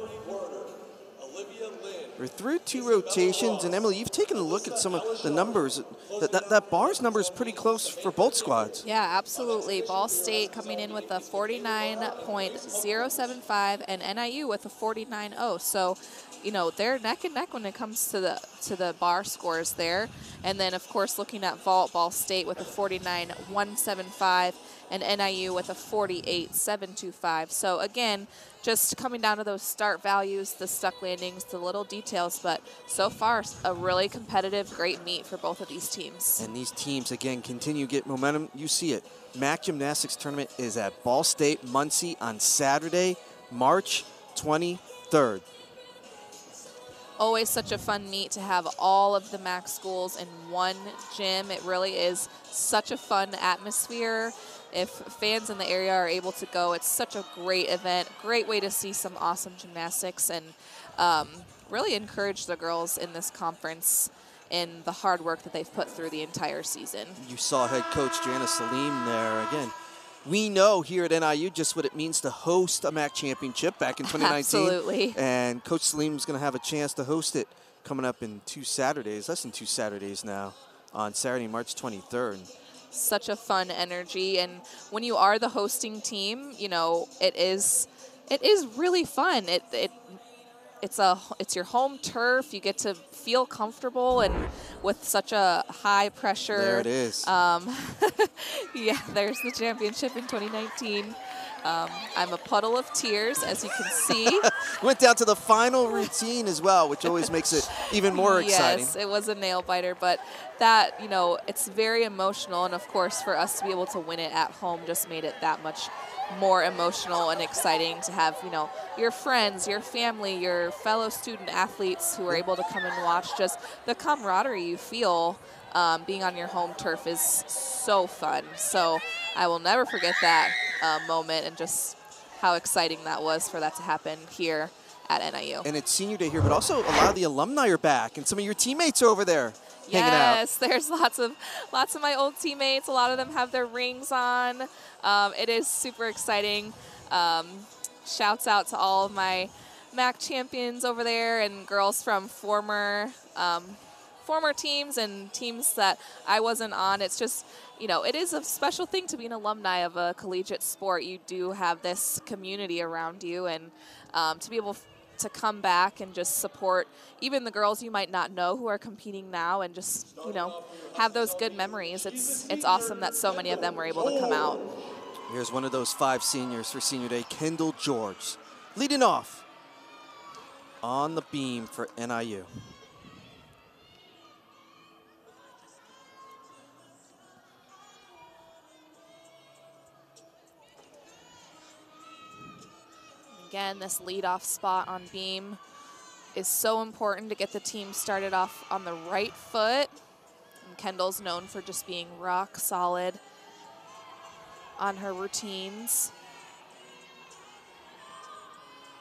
We're through 2 rotations, and Emily, you've taken a look at some of the numbers. That bars number is pretty close for both squads. Yeah, absolutely. Ball State coming in with a 49.075 and NIU with a 49.0. So, you know, they're neck and neck when it comes to the bar scores there. And then, of course, looking at vault, Ball State with a 49.175 and NIU with a 48.725. So, again, just coming down to those start values, the stuck landings, the little details, but so far a really competitive, great meet for both of these teams. And these teams, again, continue to get momentum. You see it. MAC Gymnastics Tournament is at Ball State, Muncie on Saturday, March 23rd. Always such a fun meet to have all of the MAC schools in one gym. It really is such a fun atmosphere. If fans in the area are able to go, it's such a great event, great way to see some awesome gymnastics and really encourage the girls in this conference in the hard work that they've put through the entire season. You saw head coach Jana Salim there. Again, we know here at NIU just what it means to host a MAC championship back in 2019. Absolutely. And Coach Salim is going to have a chance to host it coming up in 2 Saturdays, less than 2 Saturdays now, on Saturday, March 23rd. Such a fun energy, and when you are the hosting team, you know, it is really fun. It's your home turf. You get to feel comfortable, and with such a high pressure. There it is. Yeah, there's the championship in 2019. I'm a puddle of tears, as you can see. Went down to the final routine as well, which always makes it even more exciting. Yes, it was a nail biter, but that, you know, it's very emotional. And of course, for us to be able to win it at home just made it that much more emotional and exciting to have, you know, your friends, your family, your fellow student athletes who are able to come and watch. Just the camaraderie you feel being on your home turf is so fun. So I will never forget that moment and just how exciting that was for that to happen here at NIU. And it's senior day here, but also a lot of the alumni are back, and some of your teammates are over there hanging out. Yes, there's lots of my old teammates. A lot of them have their rings on. It is super exciting. Shouts out to all of my MAC champions over there and girls from former teams and teams that I wasn't on. It's just, you know, it is a special thing to be an alumni of a collegiate sport. You do have this community around you, and to be able to come back and just support even the girls you might not know who are competing now and just, you know, have those good memories. It's awesome that so many of them were able to come out. Here's one of those 5 seniors for senior day, Kendall George, leading off on the beam for NIU. Again, this leadoff spot on beam is so important to get the team started off on the right foot. And Kendall's known for just being rock solid on her routines.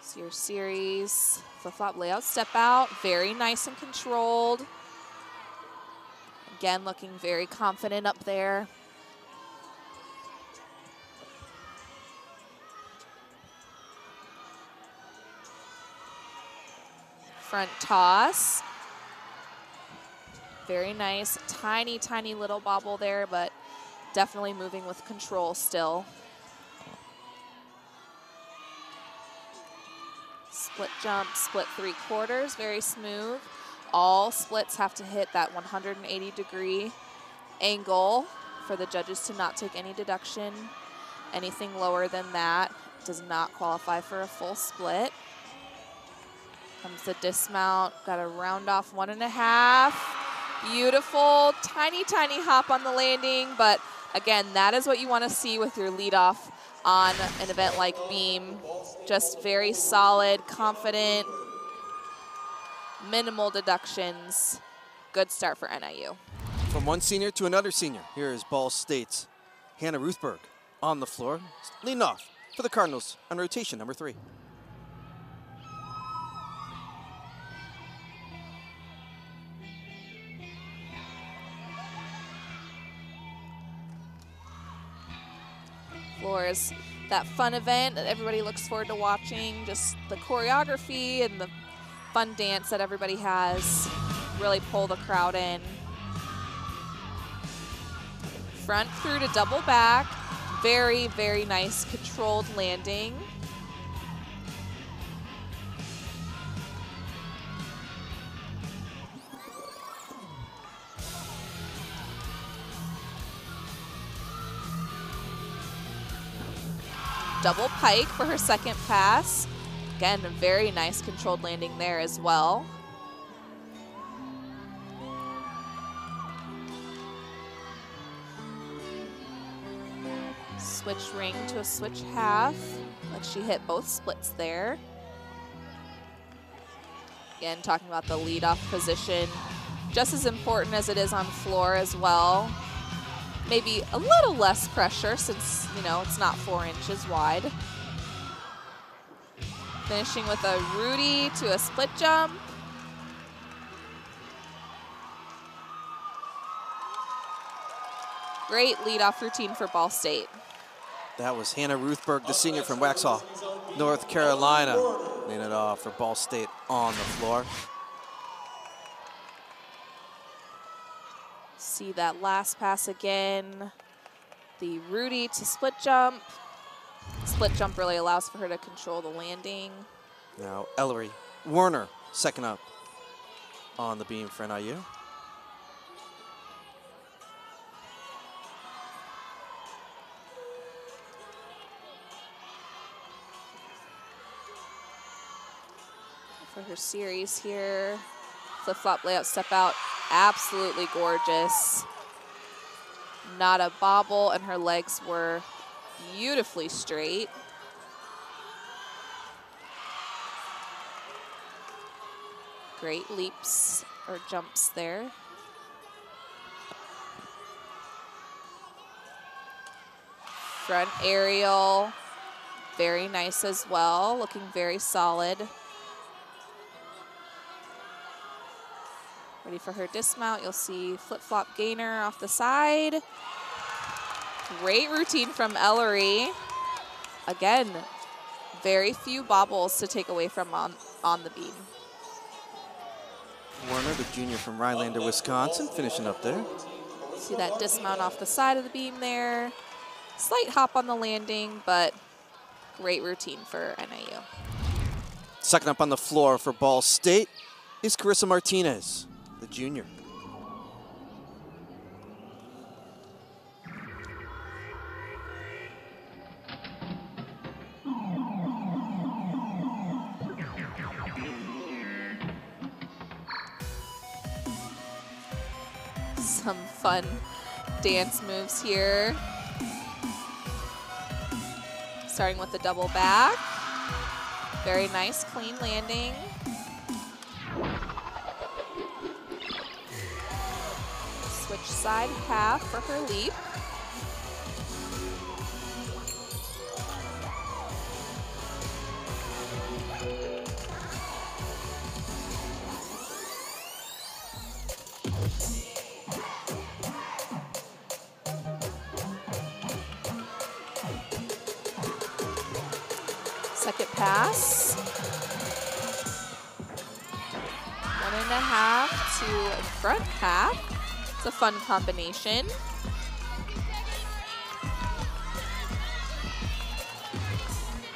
So your series, flip-flop layout, step out, very nice and controlled. Again, looking very confident up there. Front toss. Very nice, tiny, tiny little bobble there, but definitely moving with control still. Split jump, split 3/4, very smooth. All splits have to hit that 180-degree angle for the judges to not take any deduction. Anything lower than that does not qualify for a full split. Comes the dismount, got to round off 1.5. Beautiful, tiny, tiny hop on the landing, but again, that is what you want to see with your leadoff on an event like beam. Just very solid, confident, minimal deductions. Good start for NIU. From one senior to another senior, here is Ball State's Hannah Ruthberg on the floor, leading off for the Cardinals on rotation number 3. Floor is that fun event that everybody looks forward to watching, just the choreography and the fun dance that everybody has really pull the crowd in. Front through to double back, very, very nice controlled landing. Double pike for her second pass. Again, a very nice controlled landing there as well. Switch ring to a switch half. Like she hit both splits there. Again, talking about the leadoff position. Just as important as it is on floor as well. Maybe a little less pressure since, you know, it's not 4 inches wide. Finishing with a Rudy to a split jump. Great leadoff routine for Ball State. That was Hannah Ruthberg, the senior from Waxhaw, North Carolina, leading it off for Ball State on the floor. See that last pass again. The Rudy to split jump. Split jump really allows for her to control the landing. Now Ellery Werner, second up on the beam for NIU. For her series here, flip-flop layout, step out, absolutely gorgeous. Not a bobble, and her legs were beautifully straight. Great leaps or jumps there. Front aerial, very nice as well, looking very solid. Ready for her dismount. You'll see flip-flop gainer off the side. Great routine from Ellery. Again, very few bobbles to take away from on the beam. Werner, the junior from Rhinelander, Wisconsin, finishing up there. See that dismount off the side of the beam there. Slight hop on the landing, but great routine for NIU. Second up on the floor for Ball State is Carissa Martinez, the junior. Some fun dance moves here. Starting with the double back. Very nice, clean landing. Switch side half for her leap. Second pass. 1.5 to front half. It's a fun combination.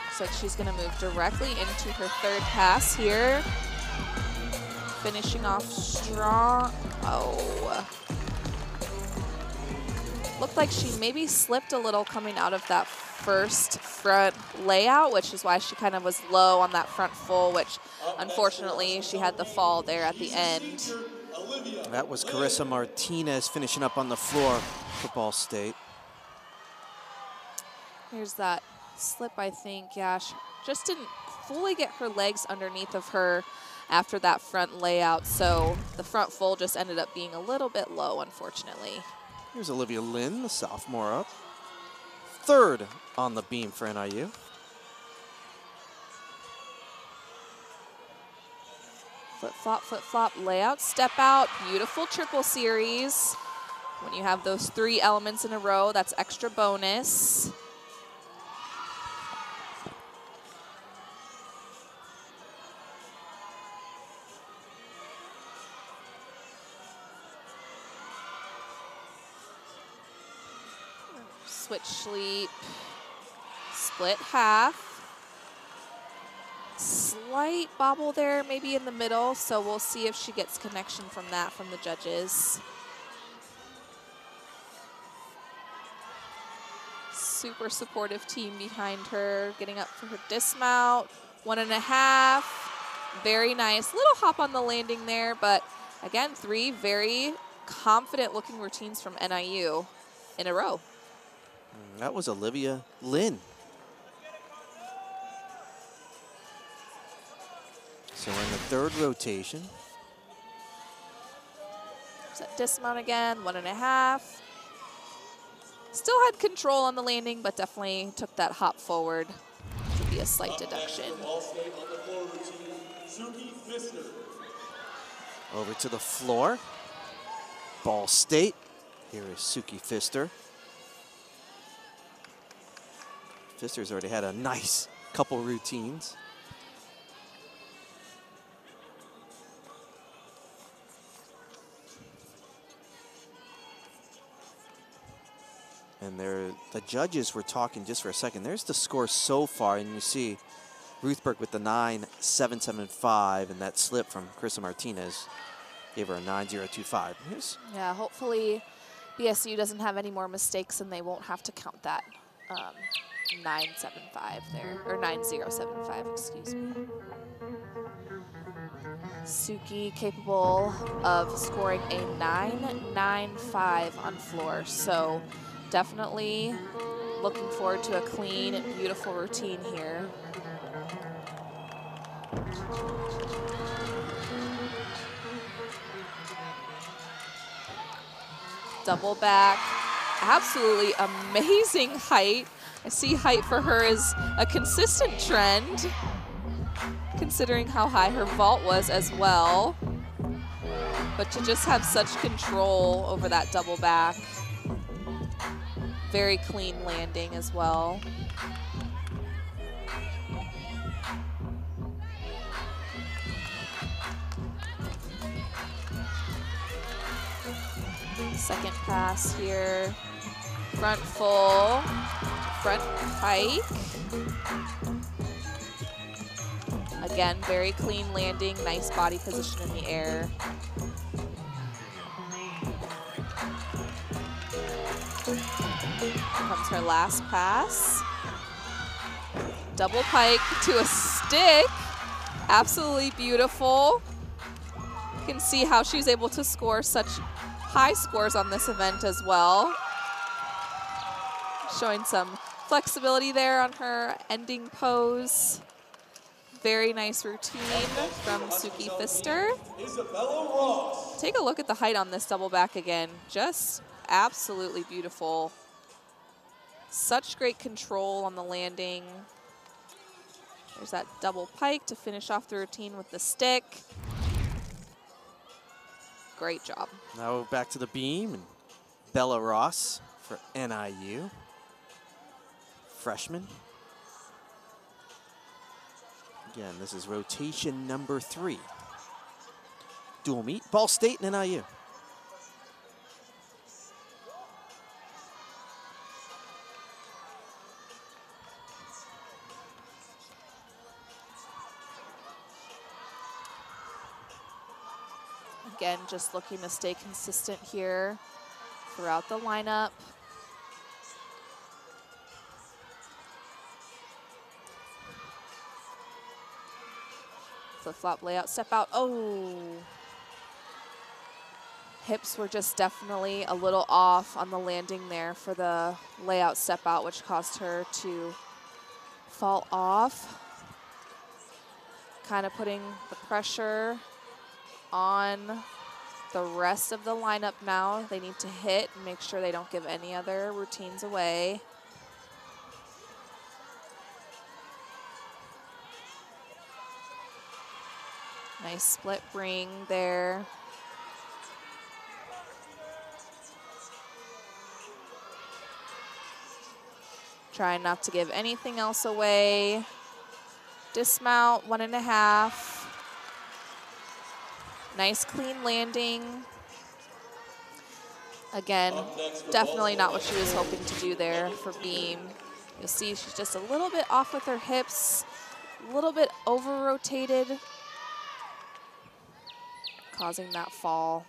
Looks like she's going to move directly into her third pass here. Finishing off strong. Oh. Looked like she maybe slipped a little coming out of that first front layout, which is why she kind of was low on that front full, which unfortunately she had the fall there at the end. That was Carissa Martinez finishing up on the floor for Ball State. Here's that slip, I think. Yeah, she just didn't fully get her legs underneath of her after that front layout, so the front full just ended up being a little bit low, unfortunately. Here's Olivia Lynn, the sophomore up. Third on the beam for NIU. Flip-flop layout, step out, beautiful triple series. When you have those 3 elements in a row, that's extra bonus. Switch sleep, split half. Slight bobble there, maybe in the middle, so we'll see if she gets connection from that from the judges. Super supportive team behind her, getting up for her dismount. 1.5, very nice. Little hop on the landing there, but again, 3 very confident looking routines from NIU in a row. That was Olivia Lynn. So in the third rotation. So dismount again, 1.5. Still had control on the landing, but definitely took that hop forward. Would be a slight deduction. Over to the floor. Ball State. Here is Suki Pfister. Pfister's already had a nice couple routines. And the judges were talking just for a second. There's the score so far, and you see Ruthberg with the 9.775, and that slip from Carissa Martinez gave her a 9.025. Yeah, hopefully BSU doesn't have any more mistakes and they won't have to count that 9.75 there, or 9.075, excuse me. Suki capable of scoring a 9.95 on floor, so definitely looking forward to a clean and beautiful routine here. Double back, absolutely amazing height. I see height for her is a consistent trend, considering how high her vault was as well. But to just have such control over that double back. Very clean landing as well. Second pass here. Front full, front pike. Again, very clean landing, nice body position in the air. Here comes her last pass. Double pike to a stick. Absolutely beautiful. You can see how she's able to score such high scores on this event as well. Showing some flexibility there on her ending pose. Very nice routine from Suki Pfister. Isabella Ross. Take a look at the height on this double back again. Just absolutely beautiful. Such great control on the landing. There's that double pike to finish off the routine with the stick. Great job. Now back to the beam, and Bella Ross for NIU. Freshman. Again, this is rotation number 3. Dual meet, Ball State and NIU. Again, just looking to stay consistent here throughout the lineup. Flip-flop layout, step out. Oh. Hips were just definitely a little off on the landing there for the layout step out, which caused her to fall off. Kind of putting the pressure on the rest of the lineup now. They need to hit and make sure they don't give any other routines away. Nice split ring there. Trying not to give anything else away. Dismount, 1.5. Nice clean landing. Again, definitely not what she was hoping to do there for beam. You'll see she's just a little bit off with her hips, a little bit over-rotated, causing that fall.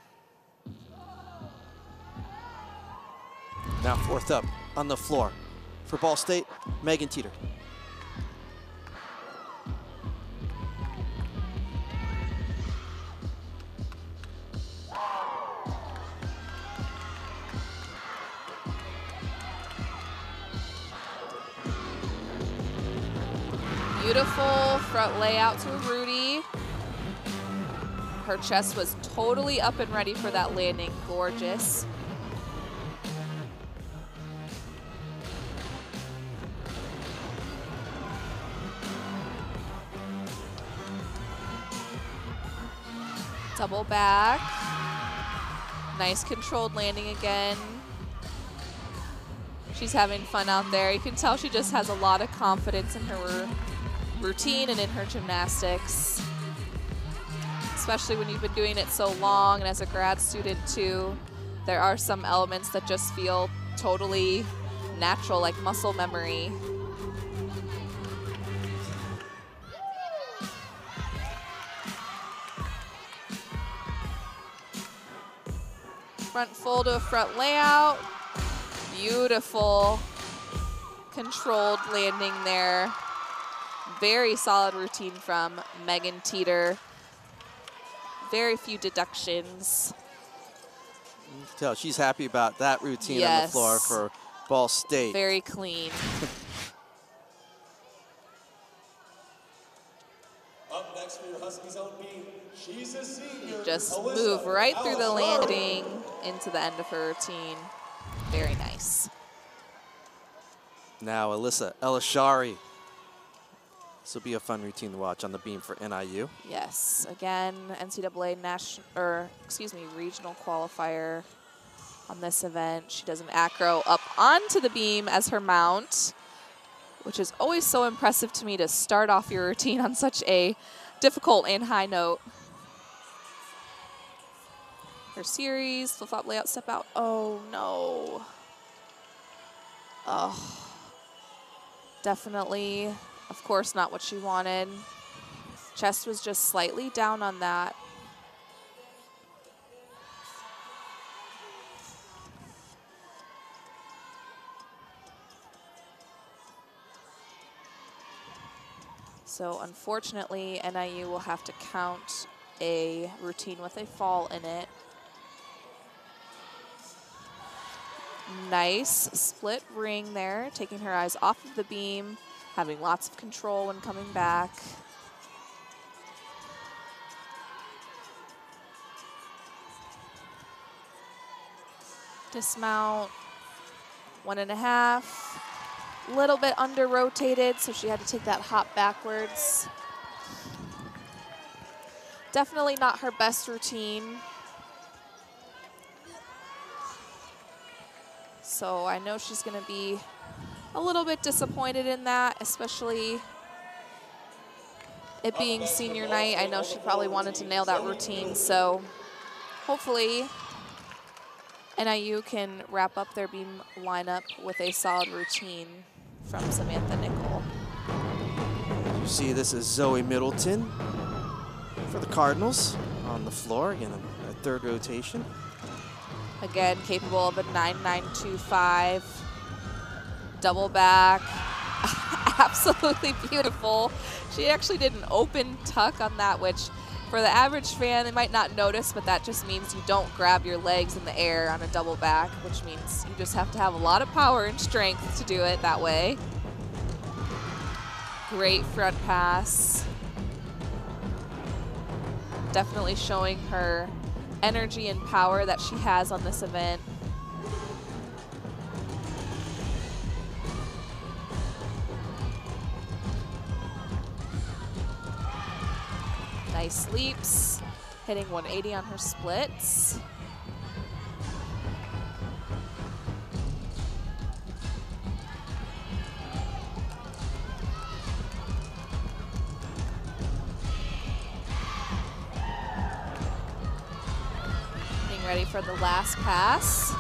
Now fourth up on the floor for Ball State, Megan Teeter. Beautiful front layout to Rudy. Her chest was totally up and ready for that landing. Gorgeous. Double back. Nice controlled landing again. She's having fun out there. You can tell she just has a lot of confidence in her routine and in her gymnastics. Especially when you've been doing it so long, and as a grad student too, there are some elements that just feel totally natural, like muscle memory. Front fold to a front layout. Beautiful controlled landing there. Very solid routine from Megan Teeter. Very few deductions. You can tell she's happy about that routine on the Yes. floor for Ball State. Very clean. Up next for your Huskies on beam, she's a senior. Just Alyssa move right through the Alashari. landing into the end of her routine. Very nice. Now Alyssa Elashari. This will be a fun routine to watch on the beam for NIU. Yes, again, NCAA regional qualifier on this event. She does an acro up onto the beam as her mount, which is always so impressive to me to start off your routine on such a difficult and high note. Her series, flip-flop layout, step out. Oh, no. Oh, definitely, of course, not what she wanted. Chest was just slightly down on that. So unfortunately, NIU will have to count a routine with a fall in it. Nice split ring there, taking her eyes off of the beam, having lots of control when coming back. Dismount, 1.5. Little bit under rotated, so she had to take that hop backwards. Definitely not her best routine. So I know she's gonna be a little bit disappointed in that, especially it being senior night. I know she probably wanted to nail that routine, so hopefully NIU can wrap up their beam lineup with a solid routine from Samantha Nickel. You see, this is Zoe Middleton for the Cardinals on the floor. Again, a third rotation. Again, capable of a 9.925 double back. Absolutely beautiful. She actually did an open tuck on that, which for the average fan, they might not notice, but that just means you don't grab your legs in the air on a double back, which means you just have to have a lot of power and strength to do it that way. Great front pass. Definitely showing her energy and power that she has on this event. Nice leaps, hitting 180 on her splits. Getting ready for the last pass.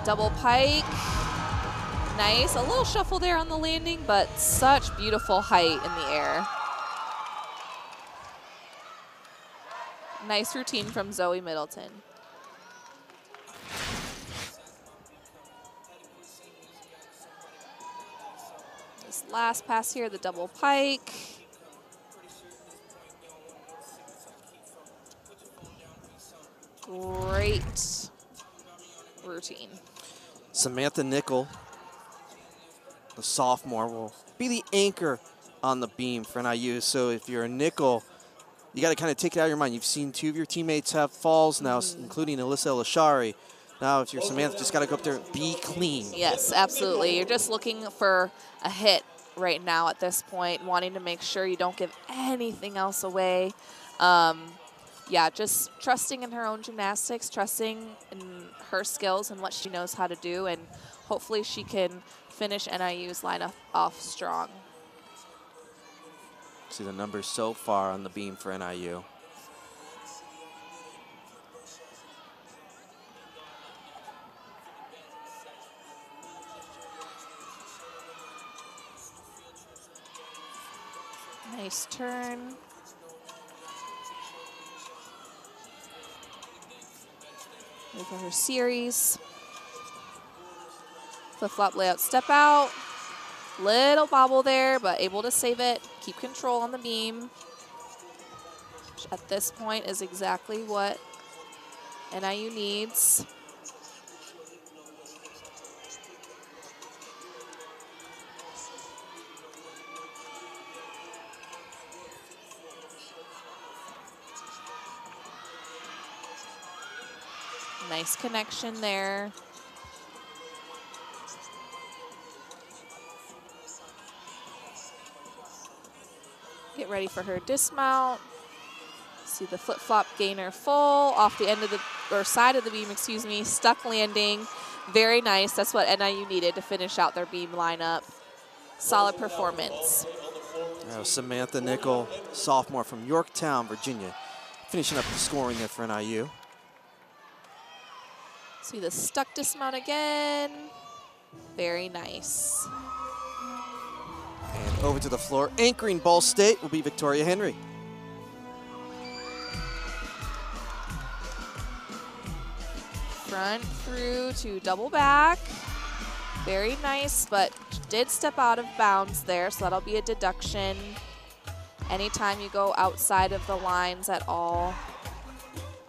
Double pike. Nice, a little shuffle there on the landing, but such beautiful height in the air. Nice routine from Zoe Middleton. This last pass here, the double pike. Great routine. Samantha Nickel, the sophomore, will be the anchor on the beam for NIU. So if you're a nickel, you got to kind of take it out of your mind. You've seen two of your teammates have falls now, including Alyssa Elashari. Now, if you're Samantha, just got to go up there and be clean. Yes, absolutely. You're just looking for a hit right now at this point, wanting to make sure you don't give anything else away. Yeah, just trusting in her own gymnastics, trusting in her skills and what she knows how to do, and hopefully she can finish NIU's lineup off strong. See the numbers so far on the beam for NIU. Nice turn. Ready for her series. Flip-flop layout, step out. Little bobble there, but able to save it. Keep control on the beam. Which at this point is exactly what NIU needs. Nice connection there. Get ready for her dismount. See the flip-flop gainer full off the end of the, or side of the beam, excuse me, stuck landing. Very nice. That's what NIU needed to finish out their beam lineup. Solid performance. Samantha Nickel, sophomore from Yorktown, Virginia, finishing up the scoring there for NIU. See the stuck dismount again. Very nice. And over to the floor, anchoring Ball State will be Victoria Henry. Front through to double back. Very nice, but did step out of bounds there, so that'll be a deduction. Anytime you go outside of the lines at all,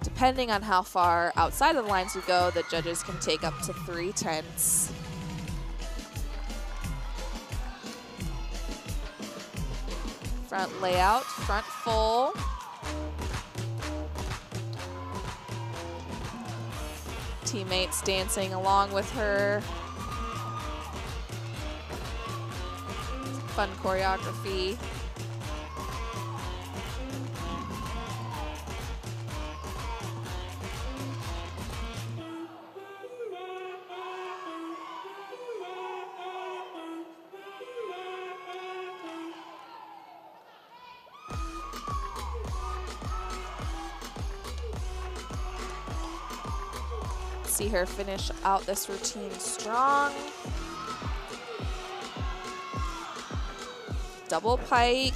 depending on how far outside of the lines you go, the judges can take up to 3 tenths. Front layout, front full. teammates dancing along with her. Fun choreography. See her finish out this routine strong. Double pike.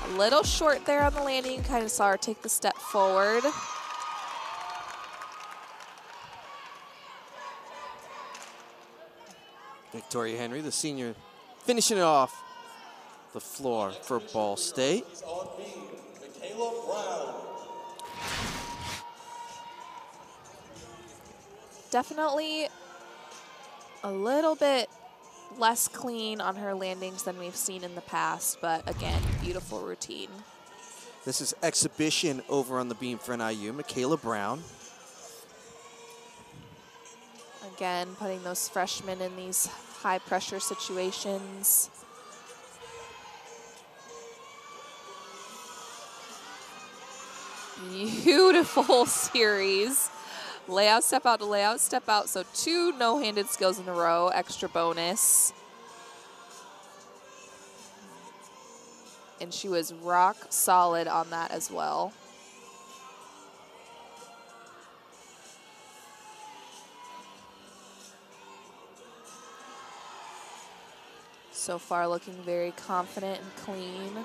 A little short there on the landing. Kind of saw her take the step forward. Victoria Henry, the senior, finishing it off the floor for Ball State. Is on beam, Michaela Brown. Definitely a little bit less clean on her landings than we've seen in the past, but again, beautiful routine. This is exhibition over on the beam for NIU. Michaela Brown. Again, putting those freshmen in these high pressure situations. Beautiful series. Layout, step out to layout, step out. So 2 no-handed skills in a row, extra bonus. And she was rock solid on that as well. So far looking very confident and clean.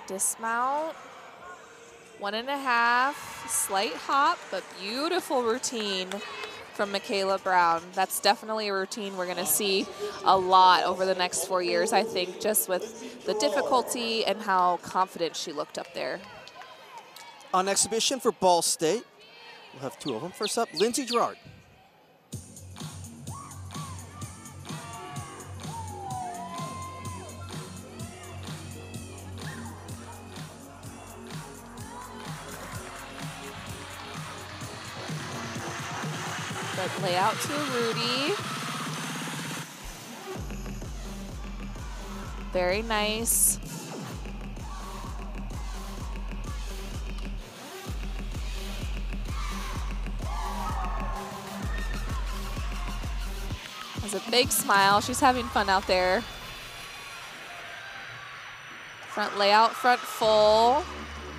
Dismount, 1.5, slight hop, but beautiful routine from Michaela Brown. That's definitely a routine we're gonna see a lot over the next 4 years, I think, just with the difficulty and how confident she looked up there. On exhibition for Ball State, we'll have 2 of them. First up, Lindsay Gerard. But layout to Rudy. Very nice. Has a big smile. She's having fun out there. Front layout, front full.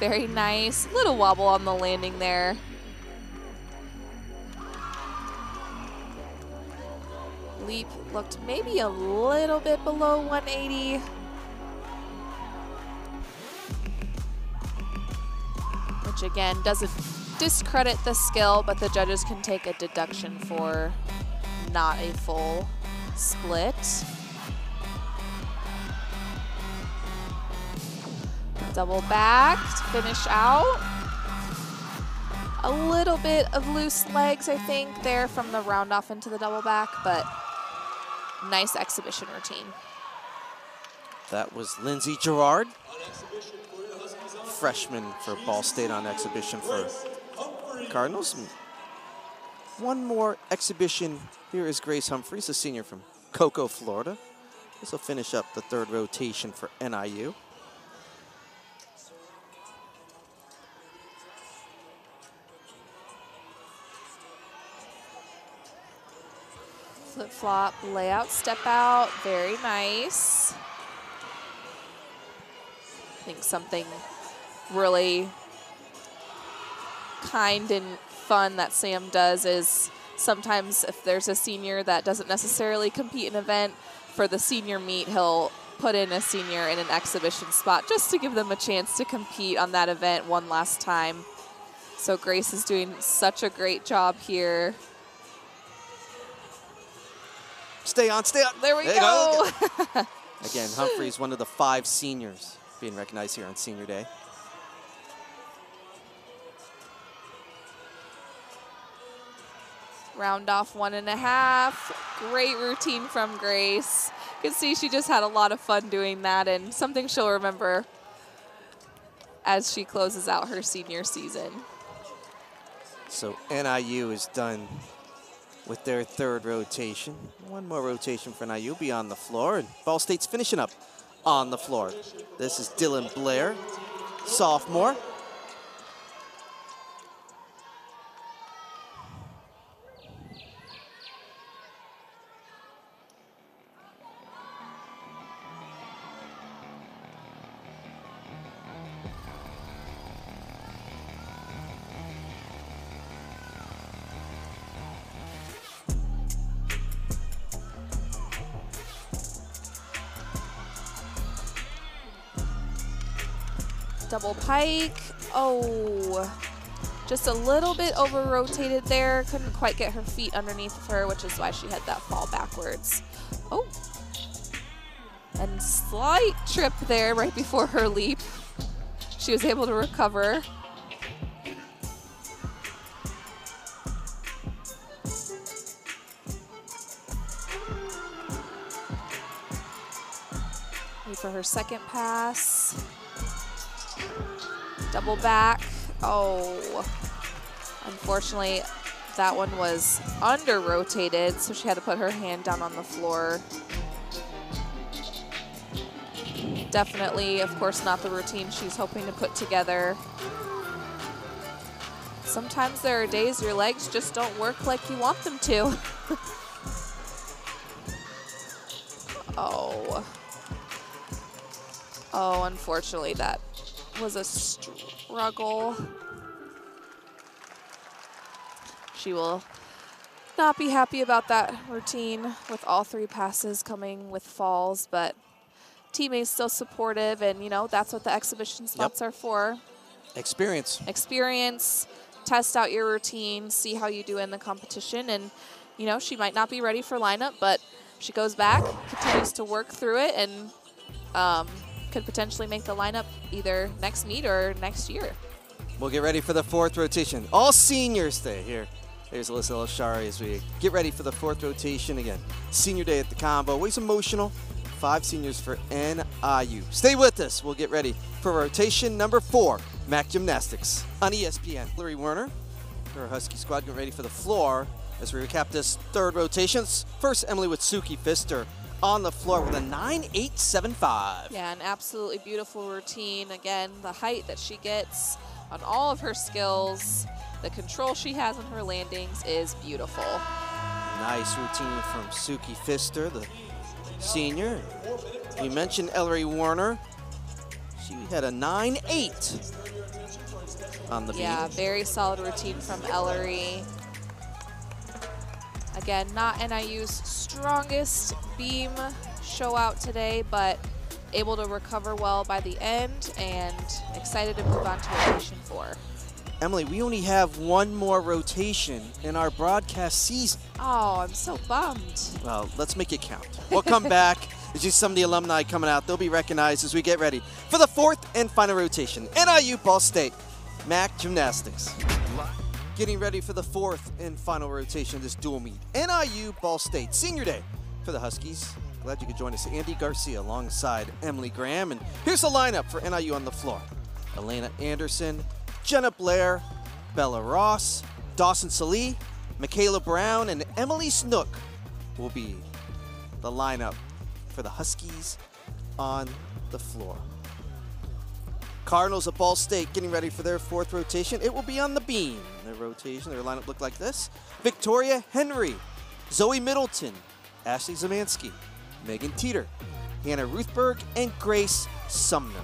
Very nice. Little wobble on the landing there. Leap looked maybe a little bit below 180. Which again, doesn't discredit the skill, but the judges can take a deduction for not a full split. Double back to finish out. A little bit of loose legs, I think, there from the round off into the double back, but nice exhibition routine. That was Lindsay Gerard, freshman for Ball State on exhibition for Cardinals. And one more exhibition. Here is Grace Humphreys, a senior from Cocoa, Florida. This will finish up the 3rd rotation for NIU. Flip-flop, layout, step out, very nice. I think something really kind and fun that Sam does is sometimes if there's a senior that doesn't necessarily compete in an event, for the senior meet, he'll put in a senior in an exhibition spot just to give them a chance to compete on that event one last time. So Grace is doing such a great job here. Stay on, stay on. There we go. Again, Humphreys, one of the 5 seniors being recognized here on Senior Day. Round off 1.5. Great routine from Grace. You can see she just had a lot of fun doing that, and something she'll remember as she closes out her senior season. So NIU is done with their third rotation. One more rotation for NIU will be on the floor, and Ball State's finishing up on the floor. This is Dylan Blair, sophomore. Double pike. Oh, just a little bit over-rotated there. Couldn't quite get her feet underneath of her, which is why she had that fall backwards. Oh, and slight trip there right before her leap. She was able to recover. Wait for her second pass. Double back. Oh, unfortunately, that one was under-rotated, so she had to put her hand down on the floor. Definitely, of course, not the routine she's hoping to put together. Sometimes there are days your legs just don't work like you want them to. Oh. Oh, unfortunately, that was a struggle. She will not be happy about that routine with all 3 passes coming with falls, but teammates still supportive, and you know, that's what the exhibition spots are for. Experience. Experience, test out your routine, see how you do in the competition, and you know, she might not be ready for lineup, but she goes back, continues to work through it, and could potentially make the lineup either next meet or next year. We'll get ready for the 4th rotation. All seniors stay here. There's Alyssa Elshari as we get ready for the 4th rotation again. Senior day at the Combo, always emotional. 5 seniors for NIU. Stay with us. We'll get ready for rotation number 4, MAC Gymnastics on ESPN. Larry Werner, her Husky squad, getting ready for the floor as we recap this 3rd rotation. First, Emily with Suki Pfister on the floor with a 9.875. Yeah, an absolutely beautiful routine. Again, the height that she gets on all of her skills, the control she has on her landings is beautiful. Nice routine from Suki Pfister, the senior. We mentioned Ellery Warner. She had a 9.8 on the beat. Yeah, very solid routine from Ellery. Again, not NIU's strongest beam show out today, but able to recover well by the end, and excited to move on to rotation 4. Emily, we only have one more rotation in our broadcast season. Oh, I'm so bummed. Well, let's make it count. We'll come back. As you see some of the alumni coming out, they'll be recognized as we get ready for the 4th and final rotation. NIU Ball State, MAC Gymnastics. Getting ready for the 4th and final rotation of this dual meet. NIU Ball State, senior day for the Huskies. Glad you could join us. Andy Garcia alongside Emily Graham. And here's the lineup for NIU on the floor. Elena Anderson, Jenna Blair, Bella Ross, Dawson Salee, Michaela Brown, and Emily Snook will be the lineup for the Huskies on the floor. Cardinals of Ball State getting ready for their 4th rotation. It will be on the beam. Their rotation, their lineup looked like this. Victoria Henry, Zoe Middleton, Ashley Zamansky, Megan Teeter, Hannah Ruthberg, and Grace Sumner.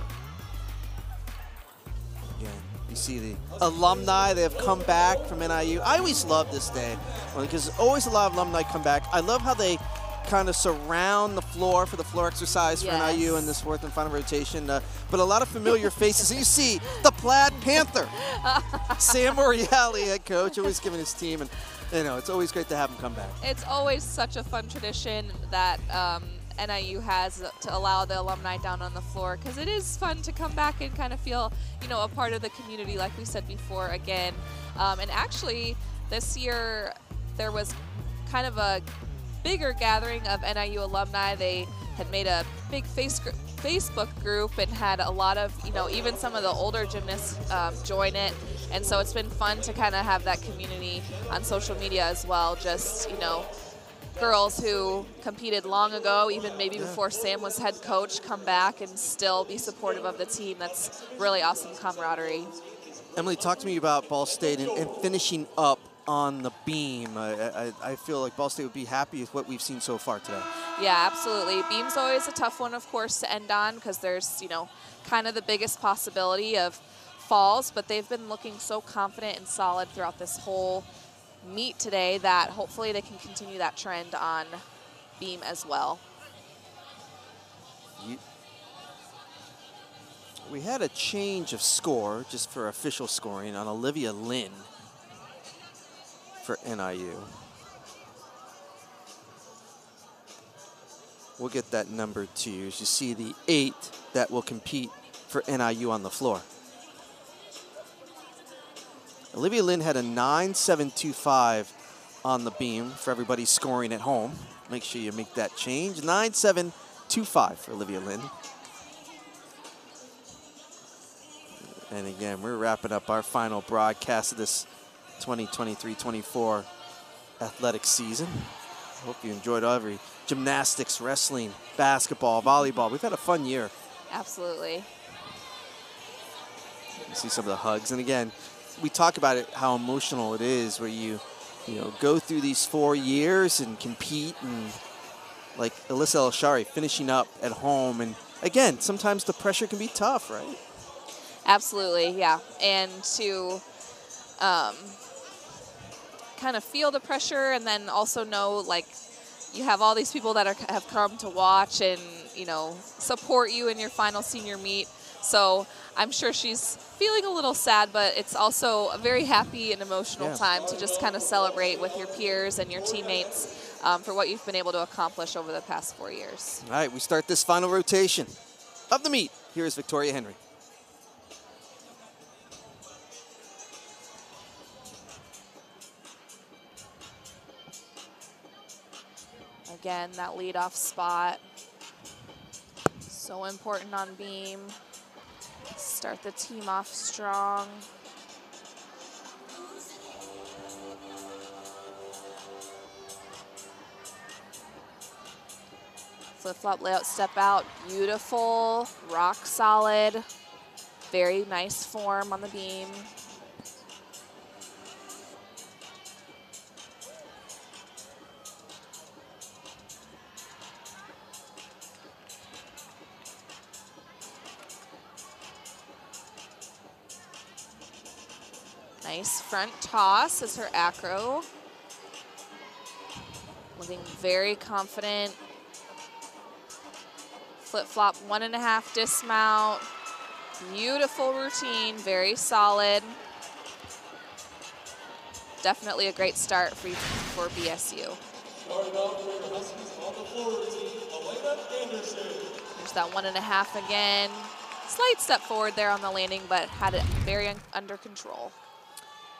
Again, you see the alumni, they have come back from NIU. I always love this day because always a lot of alumni come back. I love how they kind of surround the floor for the floor exercise for NIU in this 4th and final rotation. But a lot of familiar faces. And you see the Plaid Panther, Sam Moriali, head coach, always giving his team. And, you know, it's always great to have him come back. It's always such a fun tradition that NIU has to allow the alumni down on the floor, because it is fun to come back and kind of feel, you know, a part of the community, like we said before again. And actually, this year, there was kind of a bigger gathering of NIU alumni. They had made a big Facebook group and had a lot of, even some of the older gymnasts join it. And so it's been fun to kind of have that community on social media as well. Just, girls who competed long ago, even maybe before Sam was head coach, come back and still be supportive of the team. That's really awesome camaraderie. Emily, talk to me about Ball State and finishing up on the beam. I feel like Ball State would be happy with what we've seen so far today. Yeah, absolutely. Beam's always a tough one, of course, to end on because there's, kind of the biggest possibility of falls, but they've been looking so confident and solid throughout this whole meet today that hopefully they can continue that trend on beam as well. We had a change of score just for official scoring on Olivia Lynn for NIU. We'll get that number to you as you see the 8 that will compete for NIU on the floor. Olivia Lynn had a 9.725 on the beam for everybody scoring at home. Make sure you make that change. 9.725 for Olivia Lynn. And again, we're wrapping up our final broadcast of this 2023-24 athletic season. Hope you enjoyed every gymnastics, wrestling, basketball, volleyball. We've had a fun year. Absolutely. You see some of the hugs. And again, we talk about it, how emotional it is where you go through these 4 years and compete, and like Alyssa El-Shari finishing up at home. And again, sometimes the pressure can be tough, right? Absolutely, yeah. And to kind of feel the pressure and then also know, like, you have all these people that have come to watch and, support you in your final senior meet. So I'm sure she's feeling a little sad, but it's also a very happy and emotional time to just kind of celebrate with your peers and your teammates for what you've been able to accomplish over the past 4 years. All right, we start this final rotation of the meet. Here is Victoria Henry. Again, that leadoff spot, so important on beam. Start the team off strong. Flip-flop layout, step out, beautiful, rock solid, very nice form on the beam. Nice front toss as her acro. Looking very confident. Flip-flop 1.5 dismount. Beautiful routine, very solid. Definitely a great start for BSU. Starting off for the Huskies on the floor routine, Elena Anderson. There's that 1.5 again. Slight step forward there on the landing, but had it very under control.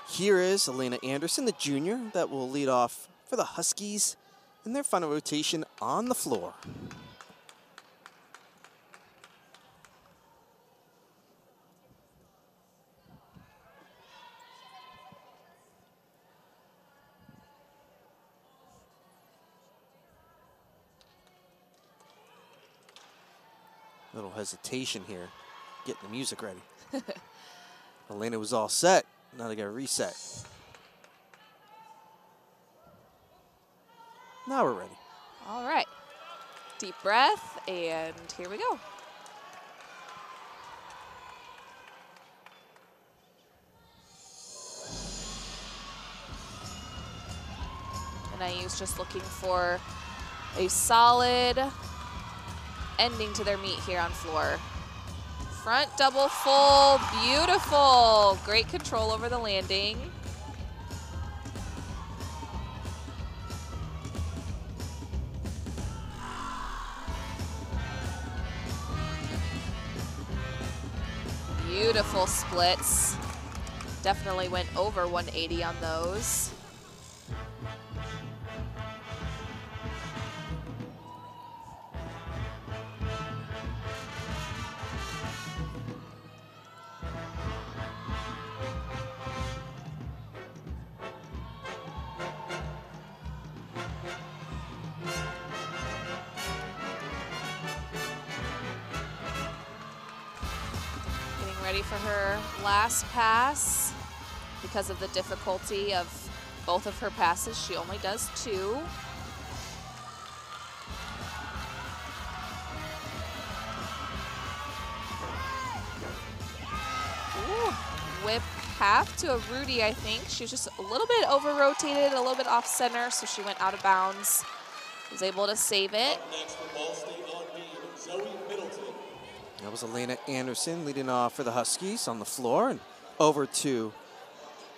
Here is Elena Anderson, the junior, that will lead off for the Huskies in their final rotation on the floor. Little hesitation here, getting the music ready. Elena was all set. Now they got to reset. Now we're ready. All right. Deep breath, and here we go. NIU's just looking for a solid ending to their meet here on floor. Front double full, beautiful. Great control over the landing. Beautiful splits. Definitely went over 180 on those. ready for her last pass. Because of the difficulty of both of her passes, she only does 2. Ooh, whip half to a Rudy, I think. She was just a little bit over-rotated, a little bit off-center, so she went out of bounds. Was able to save it. Up next for Ball State on beam, Zoe Middleton. That was Elena Anderson leading off for the Huskies on the floor, and over to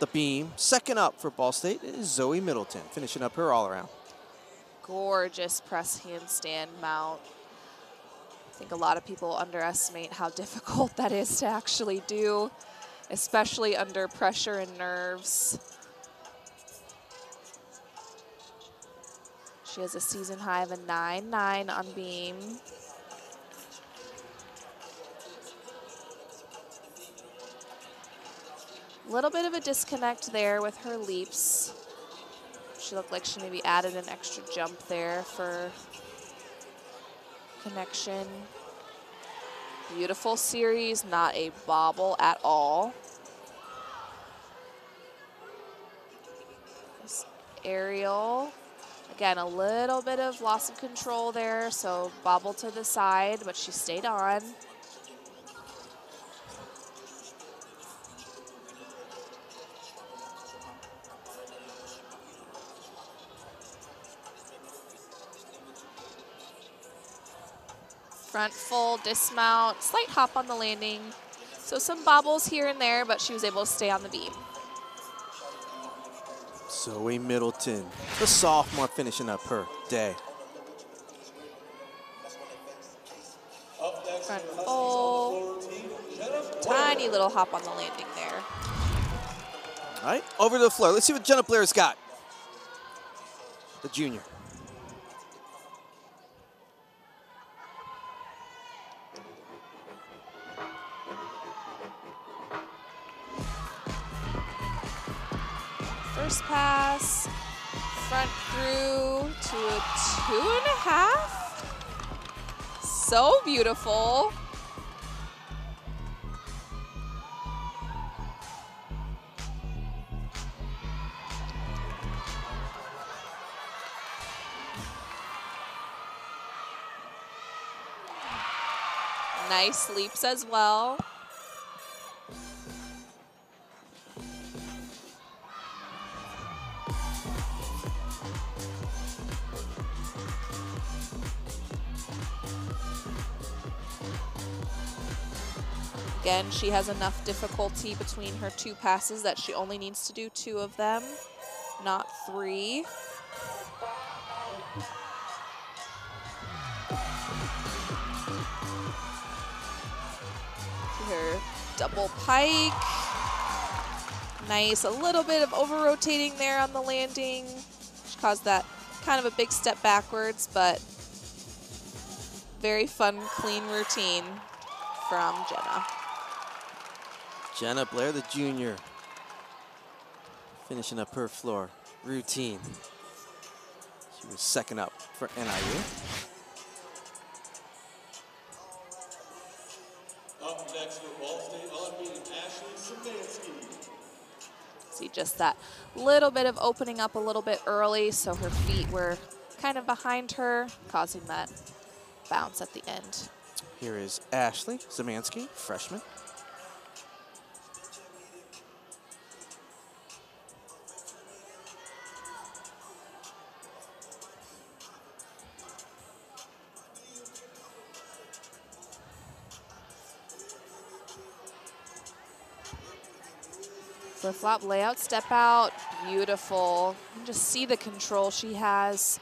the beam. Second up for Ball State is Zoe Middleton, finishing up her all-around. Gorgeous press handstand mount. I think a lot of people underestimate how difficult that is to actually do, especially under pressure and nerves. She has a season high of a 9.9 on beam. A little bit of a disconnect there with her leaps. She looked like she maybe added an extra jump there for connection. Beautiful series, not a bobble at all. This aerial, again, a little bit of loss of control there, so bobble to the side, but she stayed on. Front full dismount, slight hop on the landing. So some bobbles here and there, but she was able to stay on the beam. Zoe Middleton, the sophomore, finishing up her day. Up next Front for Huskies full, on the floor team, Jenna tiny little hop on the landing there. All right, over to the floor. Let's see what Jenna Blair's got. The junior. First pass, front through to a 2.5. So beautiful. Nice leaps as well. Again, she has enough difficulty between her 2 passes that she only needs to do 2 of them, not 3. Her double pike. Nice, a little bit of over-rotating there on the landing, which caused that kind of a big step backwards, but very fun, clean routine from Jenna. Jenna Blair, the junior, finishing up her floor routine. She was second up for NIU. Up next for Ball State on beam, Ashley Szymanski. See just that little bit of opening up a little bit early, so her feet were kind of behind her, causing that bounce at the end. Here is Ashley Szymanski, freshman. Flip-flop layout, step out, beautiful. You can just see the control she has.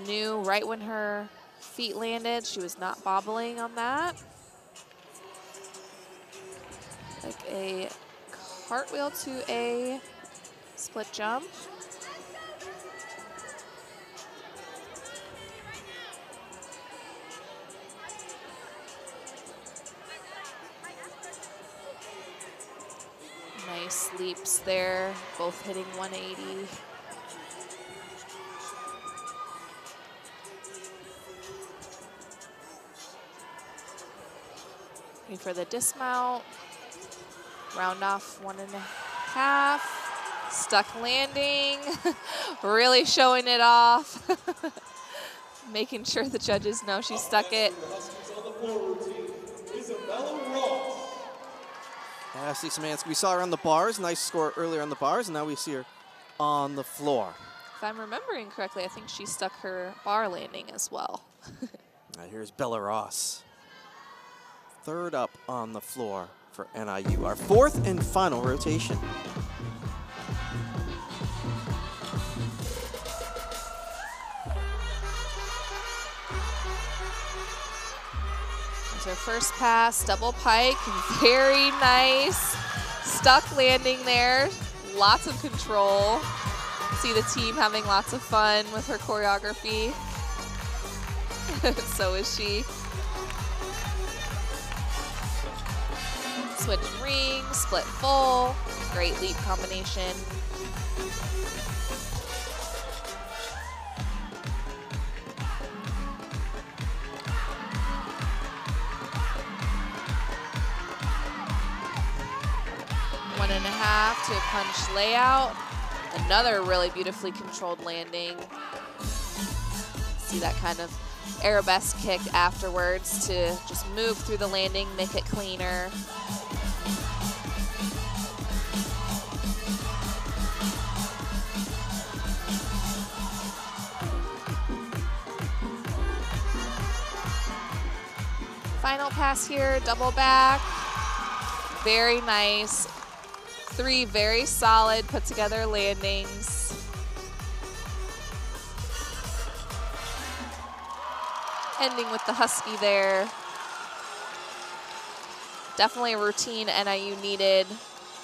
Knew right when her feet landed, she was not bobbling on that. Like a cartwheel to a split jump. Nice leaps there, both hitting 180. Ready for the dismount. Round off 1.5. Stuck landing. Really showing it off. Making sure the judges know she stuck it. Ashley Szymanski, we saw her on the bars. Nice score earlier on the bars, and now we see her on the floor. If I'm remembering correctly, I think she stuck her bar landing as well. Now here's Bella Ross. Third up on the floor for NIU, our fourth and final rotation. It's her first pass, double pike, very nice. Stuck landing there, lots of control. See the team having lots of fun with her choreography. So is she. Switch ring, split full, great leap combination. One and a half to a punch layout. Another really beautifully controlled landing. See that kind of arabesque kick afterwards to just move through the landing, make it cleaner. Final pass here, double back. Very nice. 3 very solid put together landings. Ending with the husky there. Definitely a routine NIU needed.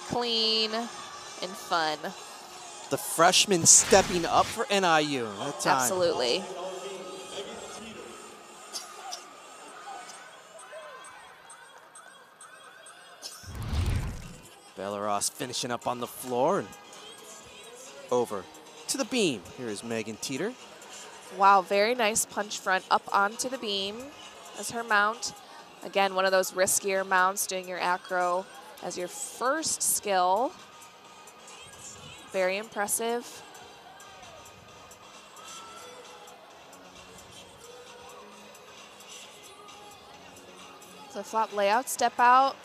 Clean and fun. The freshman stepping up for NIU that time. Absolutely. Bella Ross finishing up on the floor and over to the beam. Here is Megan Teeter. Wow, very nice punch front up onto the beam as her mount. Again, one of those riskier mounts, doing your acro as your first skill. Very impressive. So flop layout, step out.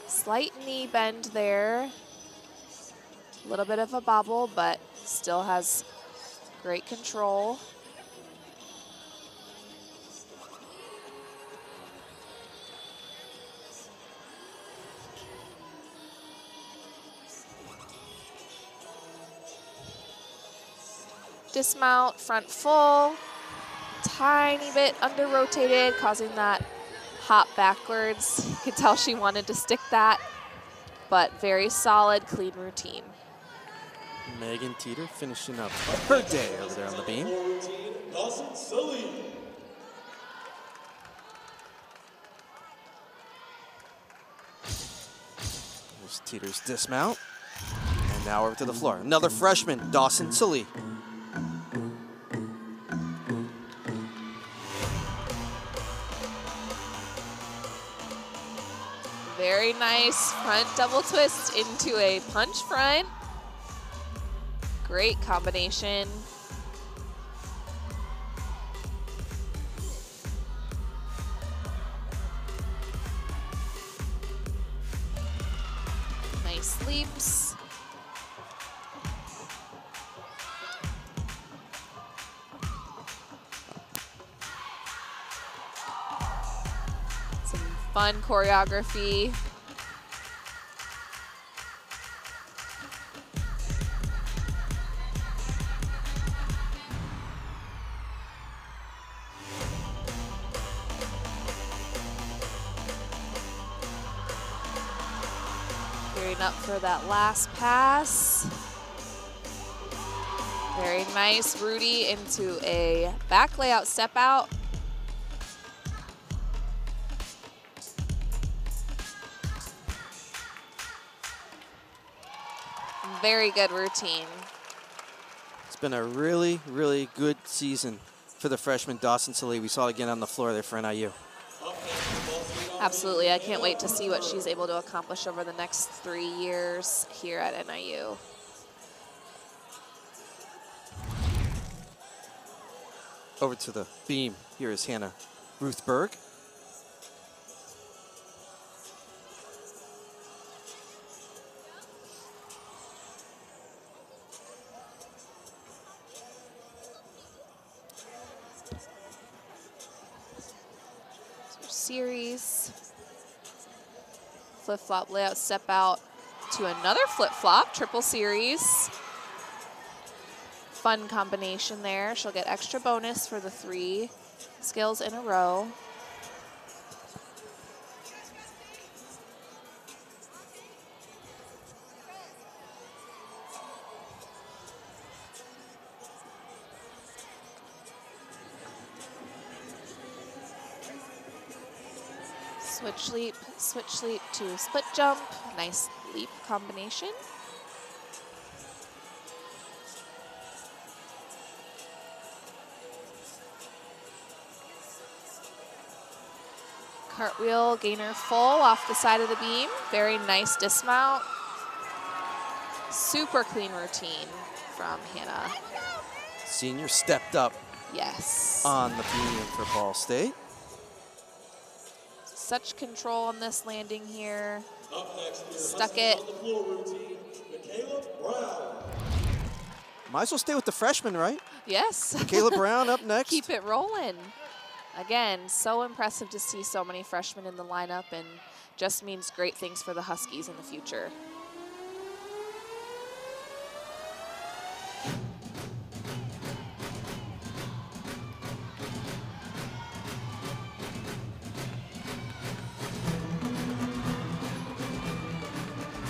Slight knee bend there. A little bit of a bobble, but still has great control. Dismount, front full. Tiny bit under rotated, causing that hop backwards. You could tell she wanted to stick that, but very solid, clean routine. Megan Teeter finishing up her day over there on the beam. There's Teeter's dismount. And now over to the floor. Another freshman, Dawson Sully. Very nice front double twist into a punch front. Great combination. Nice leaps. Some fun choreography. Up for that last pass. Very nice, Rudy into a back layout step out. Very good routine. It's been a really, really good season for the freshman Dawson Sully. We saw it again on the floor there for NIU. Absolutely. I can't wait to see what she's able to accomplish over the next 3 years here at NIU. Over to the beam. Here is Hannah Ruthberg. Series. Flip-flop layout, step out to another flip-flop, triple series. Fun combination there. She'll get extra bonus for the 3 skills in a row. Switch leap to split jump. Nice leap combination. Cartwheel, gainer full off the side of the beam. Very nice dismount. Super clean routine from Hannah. Senior stepped up. Yes. On the beam for Ball State. Such control on this landing here. Up next, Stuck it. on the floor routine, Michaela Brown. Might as well stay with the freshman, right? Yes. Michaela Brown up next. Keep it rolling. Again, so impressive to see so many freshmen in the lineup, and just means great things for the Huskies in the future.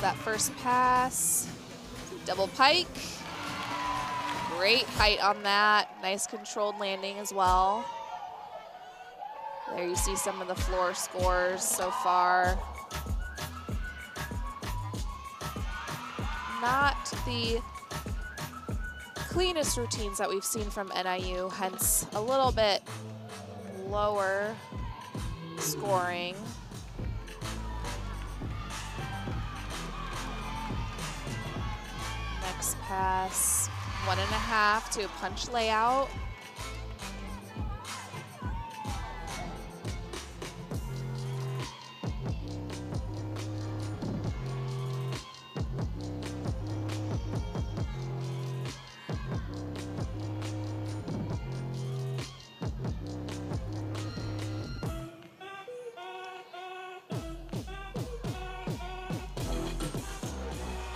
That first pass, double pike. Great height on that. Nice controlled landing as well. There you see some of the floor scores so far. Not the cleanest routines that we've seen from NIU, hence a little bit lower scoring. Next pass, 1.5 to a punch layout.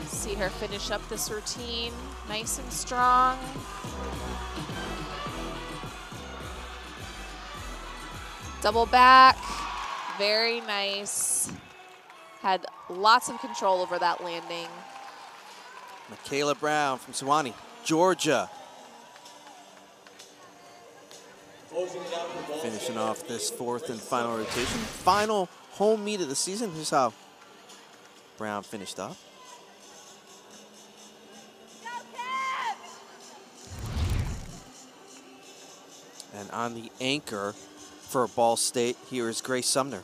See her finish up this routine nice and strong. Double back, very nice. Had lots of control over that landing. Michaela Brown from Sewanee, Georgia. Finishing off this 4th and final rotation. Final home meet of the season. Here's how Brown finished up. And on the anchor for Ball State, here is Grace Sumner.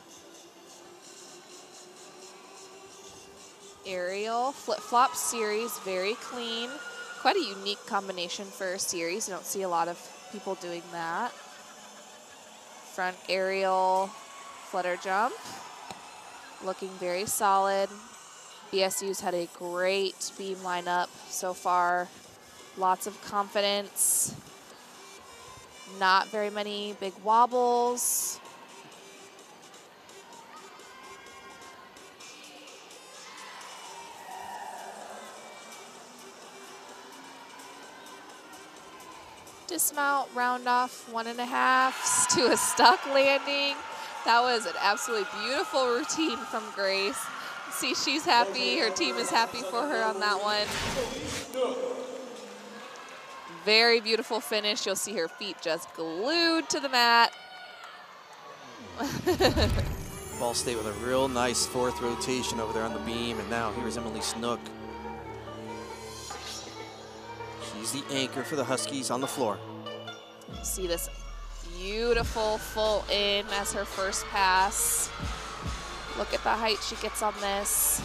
Aerial flip-flop series, very clean. Quite a unique combination for a series. You don't see a lot of people doing that. Front aerial flutter jump, looking very solid. BSU's had a great beam lineup so far. Lots of confidence. Not very many big wobbles. Dismount, round off 1.5 to a stuck landing. That was an absolutely beautiful routine from Grace. See, she's happy. Her team is happy for her on that one. Very beautiful finish. You'll see her feet just glued to the mat. Ball State with a real nice 4th rotation over there on the beam. And now here's Emily Snook. She's the anchor for the Huskies on the floor. See this beautiful full in as her first pass. Look at the height she gets on this.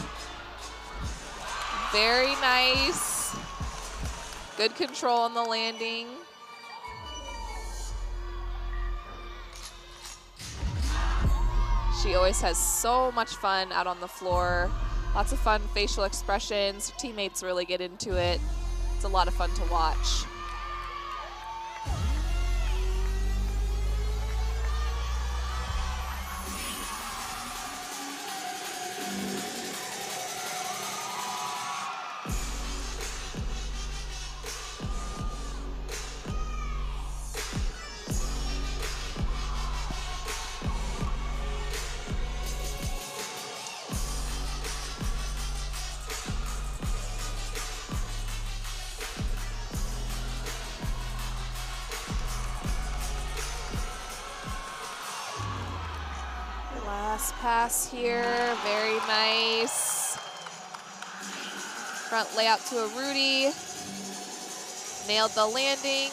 Very nice. Good control on the landing. She always has so much fun out on the floor. Lots of fun facial expressions. Her teammates really get into it. It's a lot of fun to watch. Last pass here, very nice. Front layout to a Rudy. Nailed the landing.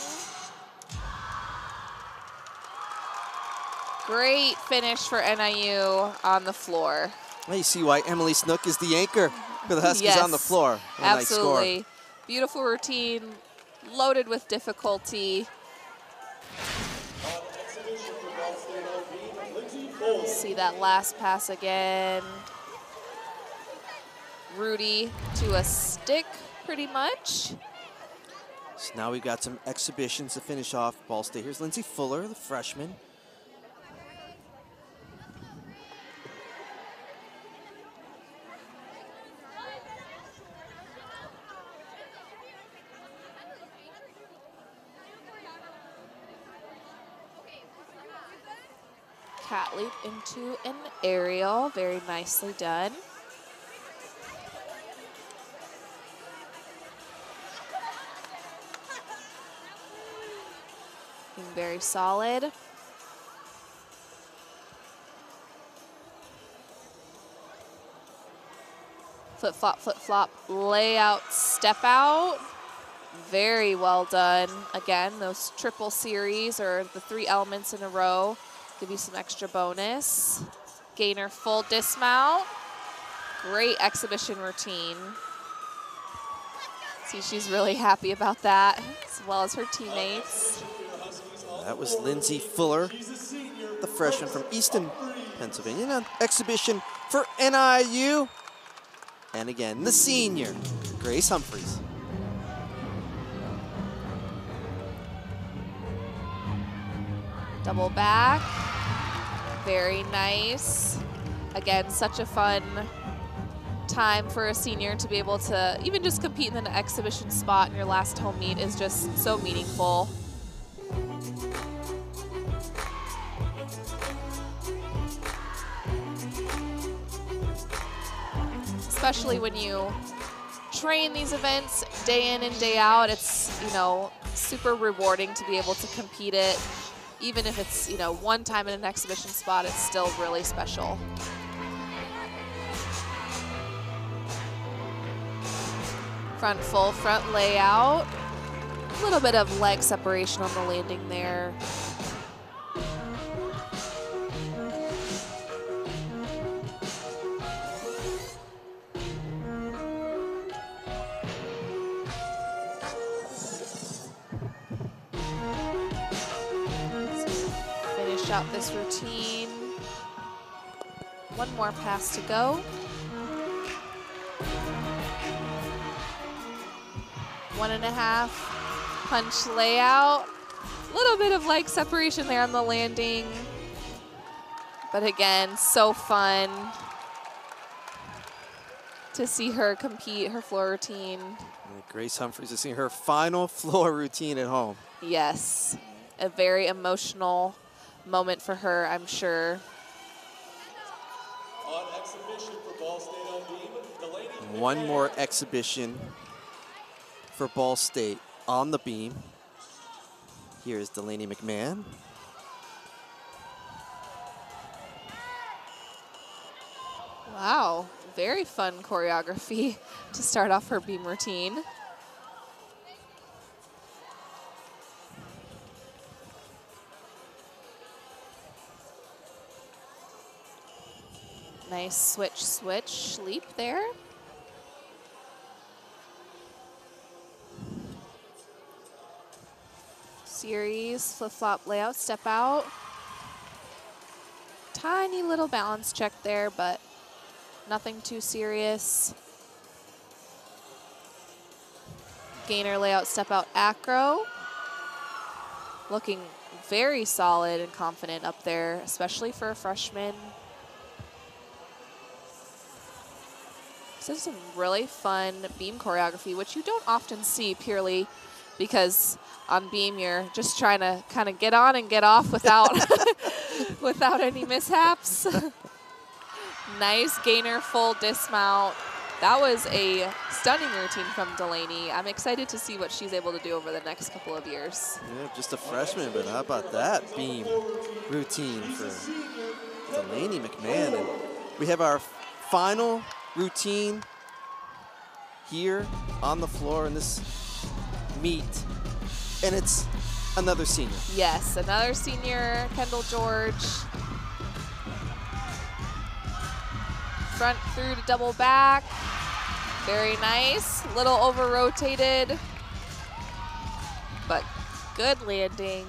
Great finish for NIU on the floor. Now you see why Emily Snook is the anchor for the Huskies on the floor. Absolutely. Nice Beautiful routine, loaded with difficulty. See that last pass again. Rudy to a stick, pretty much. So now we've got some exhibitions to finish off Ball State. Here's Lindsay Fuller, the freshman. Cat leap into an aerial, very nicely done. Being very solid. Flip flop, layout, step out. Very well done. Again, those triple series or the 3 elements in a row give you some extra bonus. Gainer full dismount. Great exhibition routine. See, she's really happy about that, as well as her teammates. That was Lindsay Fuller, the freshman from Easton, Pennsylvania. Now, exhibition for NIU. And again, the senior, Grace Humphreys. Double back, very nice. Again, such a fun time for a senior to be able to even just compete in an exhibition spot in your last home meet is just so meaningful. Especially when you train these events day in and day out, it's, you know, super rewarding to be able to compete it. Even if it's, you know, one time in an exhibition spot, it's still really special. Front full, front layout. A little bit of leg separation on the landing there. Out this routine. One more pass to go. 1.5 punch layout. A little bit of leg separation there on the landing. But again, so fun to see her compete her floor routine. Grace Humphreys is seeing her final floor routine at home. Yes, a very emotional moment for her, I'm sure. On exhibition for Ball State on beam, Delaney. One more exhibition for Ball State on the beam. Here's Delaney McMahon. Wow, very fun choreography to start off her beam routine. Nice switch leap there. Series, flip-flop layout, step out. Tiny little balance check there, but nothing too serious. Gainer layout, step out, acro. Looking very solid and confident up there, especially for a freshman. This is some really fun beam choreography, which you don't often see purely because on beam you're just trying to kind of get on and get off without without any mishaps. Nice gainer full dismount. That was a stunning routine from Delaney. I'm excited to see what she's able to do over the next couple of years. Yeah, just a freshman, but how about that beam routine for Delaney McMahon? And we have our final routine here on the floor in this meet, and it's another senior. Yes, another senior, Kendall George. Front through to double back. Very nice. Little over rotated, but good landing.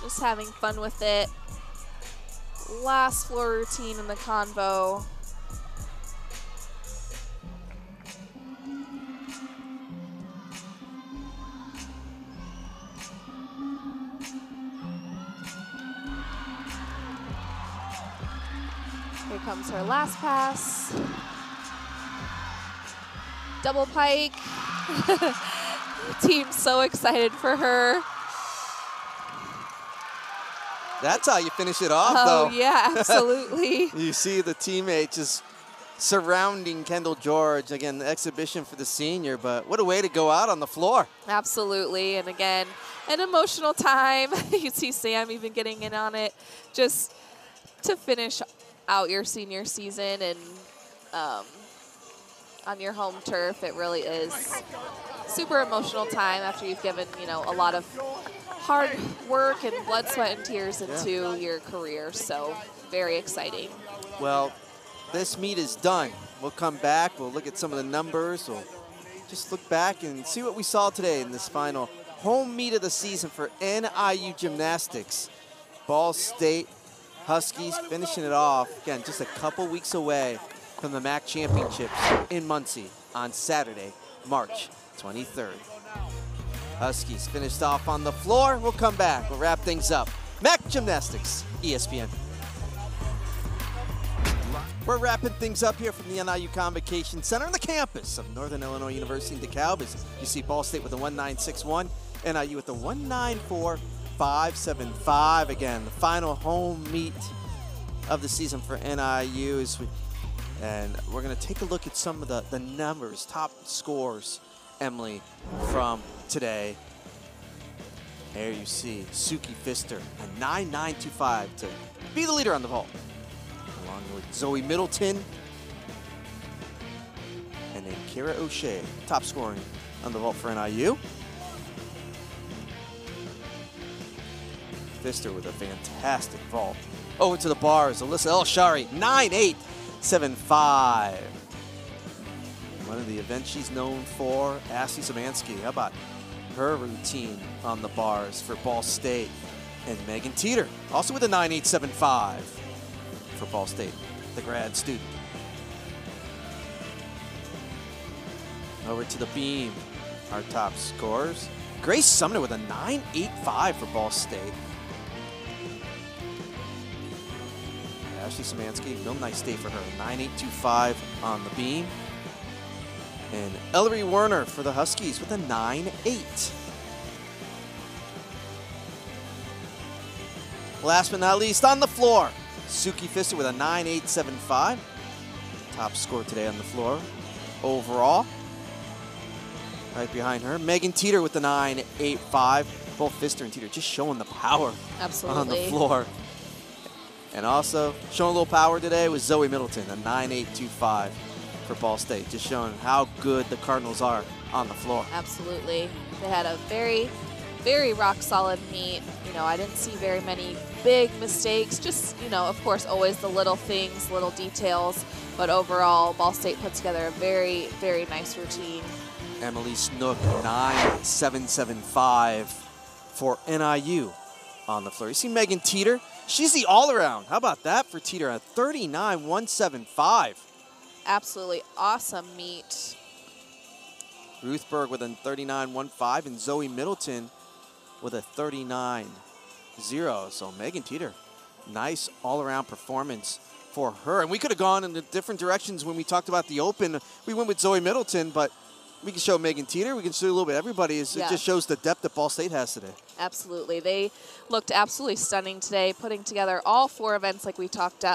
Just having fun with it. Last floor routine in the convo. Here comes her last pass. Double pike. Team's so excited for her. That's how you finish it off, Oh, though. yeah, absolutely. You see the teammates just surrounding Kendall George. Again, the exhibition for the senior, but what a way to go out on the floor. Absolutely, and again, an emotional time. You see Sam even getting in on it, just to finish out your senior season and on your home turf. It really is super emotional time after you've given, you know, a lot of hard work and blood, sweat, and tears into your career. So very exciting. Well, this meet is done. We'll come back. We'll look at some of the numbers. We'll just look back and see what we saw today in this final home meet of the season for NIU gymnastics. Ball State Huskies finishing it off. Again, just a couple weeks away from the MAC championships in Muncie on Saturday, March 23rd. Huskies finished off on the floor. We'll come back. We'll wrap things up. MAC Gymnastics, ESPN. We're wrapping things up here from the NIU Convocation Center on the campus of Northern Illinois University in DeKalb. As you see Ball State with a 1961, NIU with a 194575. Again, the final home meet of the season for NIU. And we're going to take a look at some of the numbers, top scores, Emily, from today. There you see Suki Pfister, a 9.925 to be the leader on the vault, along with Zoe Middleton and then Kara O'Shea, top scoring on the vault for NIU. Pfister with a fantastic vault. Over to the bars, Alyssa El-Shari, 9.875. One of the events she's known for, Ashley Szymanski. How about her routine on the bars for Ball State? And Megan Teeter, also with a 9.875 for Ball State, the grad student. Over to the beam, our top scorers. Grace Sumner with a 9.85 for Ball State. Ashley Szymanski, real nice day for her, 9.825 on the beam. And Ellery Werner for the Huskies with a 9.8. Last but not least, on the floor, Suki Pfister with a 9.875. Top score today on the floor overall. Right behind her, Megan Teeter with the 9.85. Both Pfister and Teeter just showing the power Absolutely. on the floor. And also showing a little power today was Zoe Middleton, a 9.825 for Ball State, just showing how good the Cardinals are on the floor. Absolutely. They had a very, very rock-solid meet. You know, I didn't see very many big mistakes, just, you know, of course, always the little things, little details. But overall, Ball State put together a very, very nice routine. Emily Snook, 9.775 for NIU on the floor. You see Megan Teeter? She's the all-around. How about that for Teeter? A 39.175. Absolutely awesome meet. Ruth Berg with a 39.15 and Zoe Middleton with a 39.0. So Megan Teeter, nice all-around performance for her. And we could have gone in different directions when we talked about the Open. We went with Zoe Middleton, but we can show Megan Teeter. We can show a little bit of everybody. It just shows the depth that Ball State has today. Absolutely. They looked absolutely stunning today, putting together all 4 events like we talked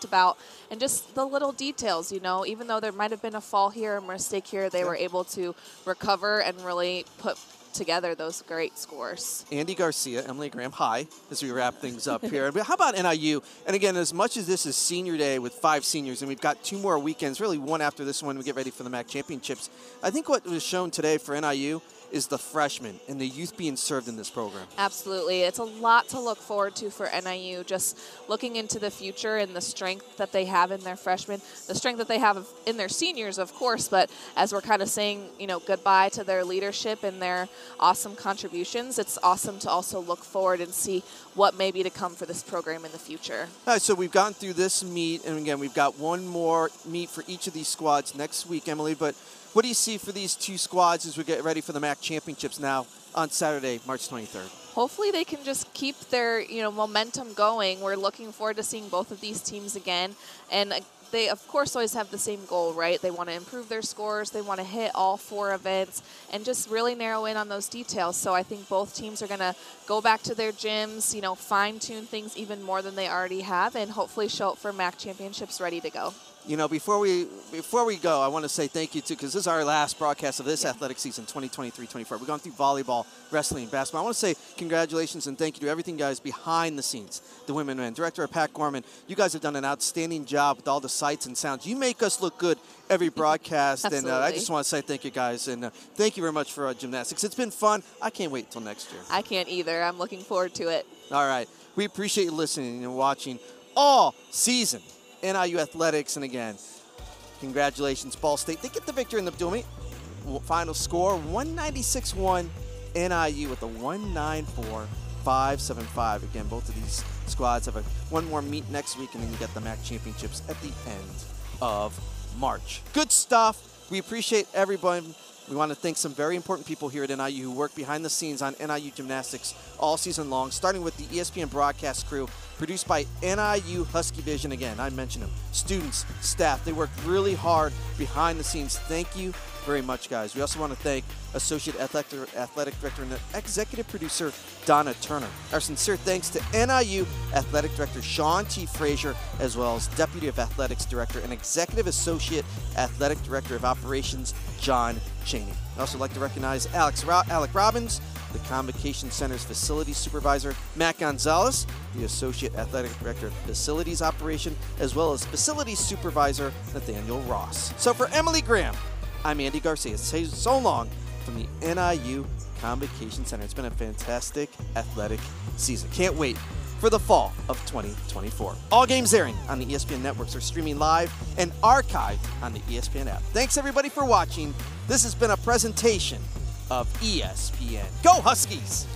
about, and just the little details, you know, even though there might have been a fall here, a mistake here, they were able to recover and really put together those great scores. Andy Garcia, Emily Graham, hi, as we wrap things up here. But how about NIU? And again, as much as this is senior day with 5 seniors, and we've got 2 more weekends, really one after this one, we get ready for the MAC championships. I think what was shown today for NIU is the freshmen and the youth being served in this program. Absolutely. It's a lot to look forward to for NIU, just looking into the future and the strength that they have in their freshmen, the strength that they have in their seniors, of course, but as we're kind of saying, you know, goodbye to their leadership and their awesome contributions, it's awesome to also look forward and see what may be to come for this program in the future. All right, so we've gone through this meet, and again, we've got one more meet for each of these squads next week, Emily, but what do you see for these 2 squads as we get ready for the MAC championships now on Saturday, March 23rd? Hopefully they can just keep their, you know, momentum going. We're looking forward to seeing both of these teams again. And they, of course, always have the same goal, right? They want to improve their scores. They want to hit all 4 events and just really narrow in on those details. So I think both teams are going to go back to their gyms, you know, fine-tune things even more than they already have, and hopefully show up for MAC championships ready to go. You know, before we go, I want to say thank you to, because this is our last broadcast of this athletic season, 2023-24. We've gone through volleyball, wrestling, basketball. I want to say congratulations and thank you to everything, guys, behind the scenes, the women and Director Pat Gorman. You guys have done an outstanding job with all the sights and sounds. You make us look good every broadcast, and I just want to say thank you, guys, and thank you very much for gymnastics. It's been fun. I can't wait until next year. I can't either. I'm looking forward to it. All right. We appreciate you listening and watching all season. NIU Athletics, and again, congratulations, Ball State. They get the victory in the dual meet. Final score, 196-1, NIU with a 194-575. Again, both of these squads have one more meet next week, and then you get the MAC championships at the end of March. Good stuff. We appreciate everyone. We want to thank some very important people here at NIU who work behind the scenes on NIU gymnastics all season long, starting with the ESPN broadcast crew, produced by NIU Husky Vision. Again, I mentioned them. Students, staff, they work really hard behind the scenes. Thank you very much, guys. We also want to thank Associate Athletic Director and Executive Producer Donna Turner. Our sincere thanks to NIU Athletic Director Sean T. Frazier, as well as Deputy of Athletics Director and Executive Associate Athletic Director of Operations John Cheney. I'd also like to recognize Alec Robbins, the Convocation Center's Facilities Supervisor, Matt Gonzalez, the Associate Athletic Director of Facilities Operation, as well as Facilities Supervisor Nathaniel Ross. So for Emily Graham, I'm Andy Garcia. Say so long from the NIU Convocation Center. It's been a fantastic athletic season. Can't wait for the fall of 2024. All games airing on the ESPN networks are streaming live and archived on the ESPN app. Thanks everybody for watching. This has been a presentation of ESPN. Go Huskies!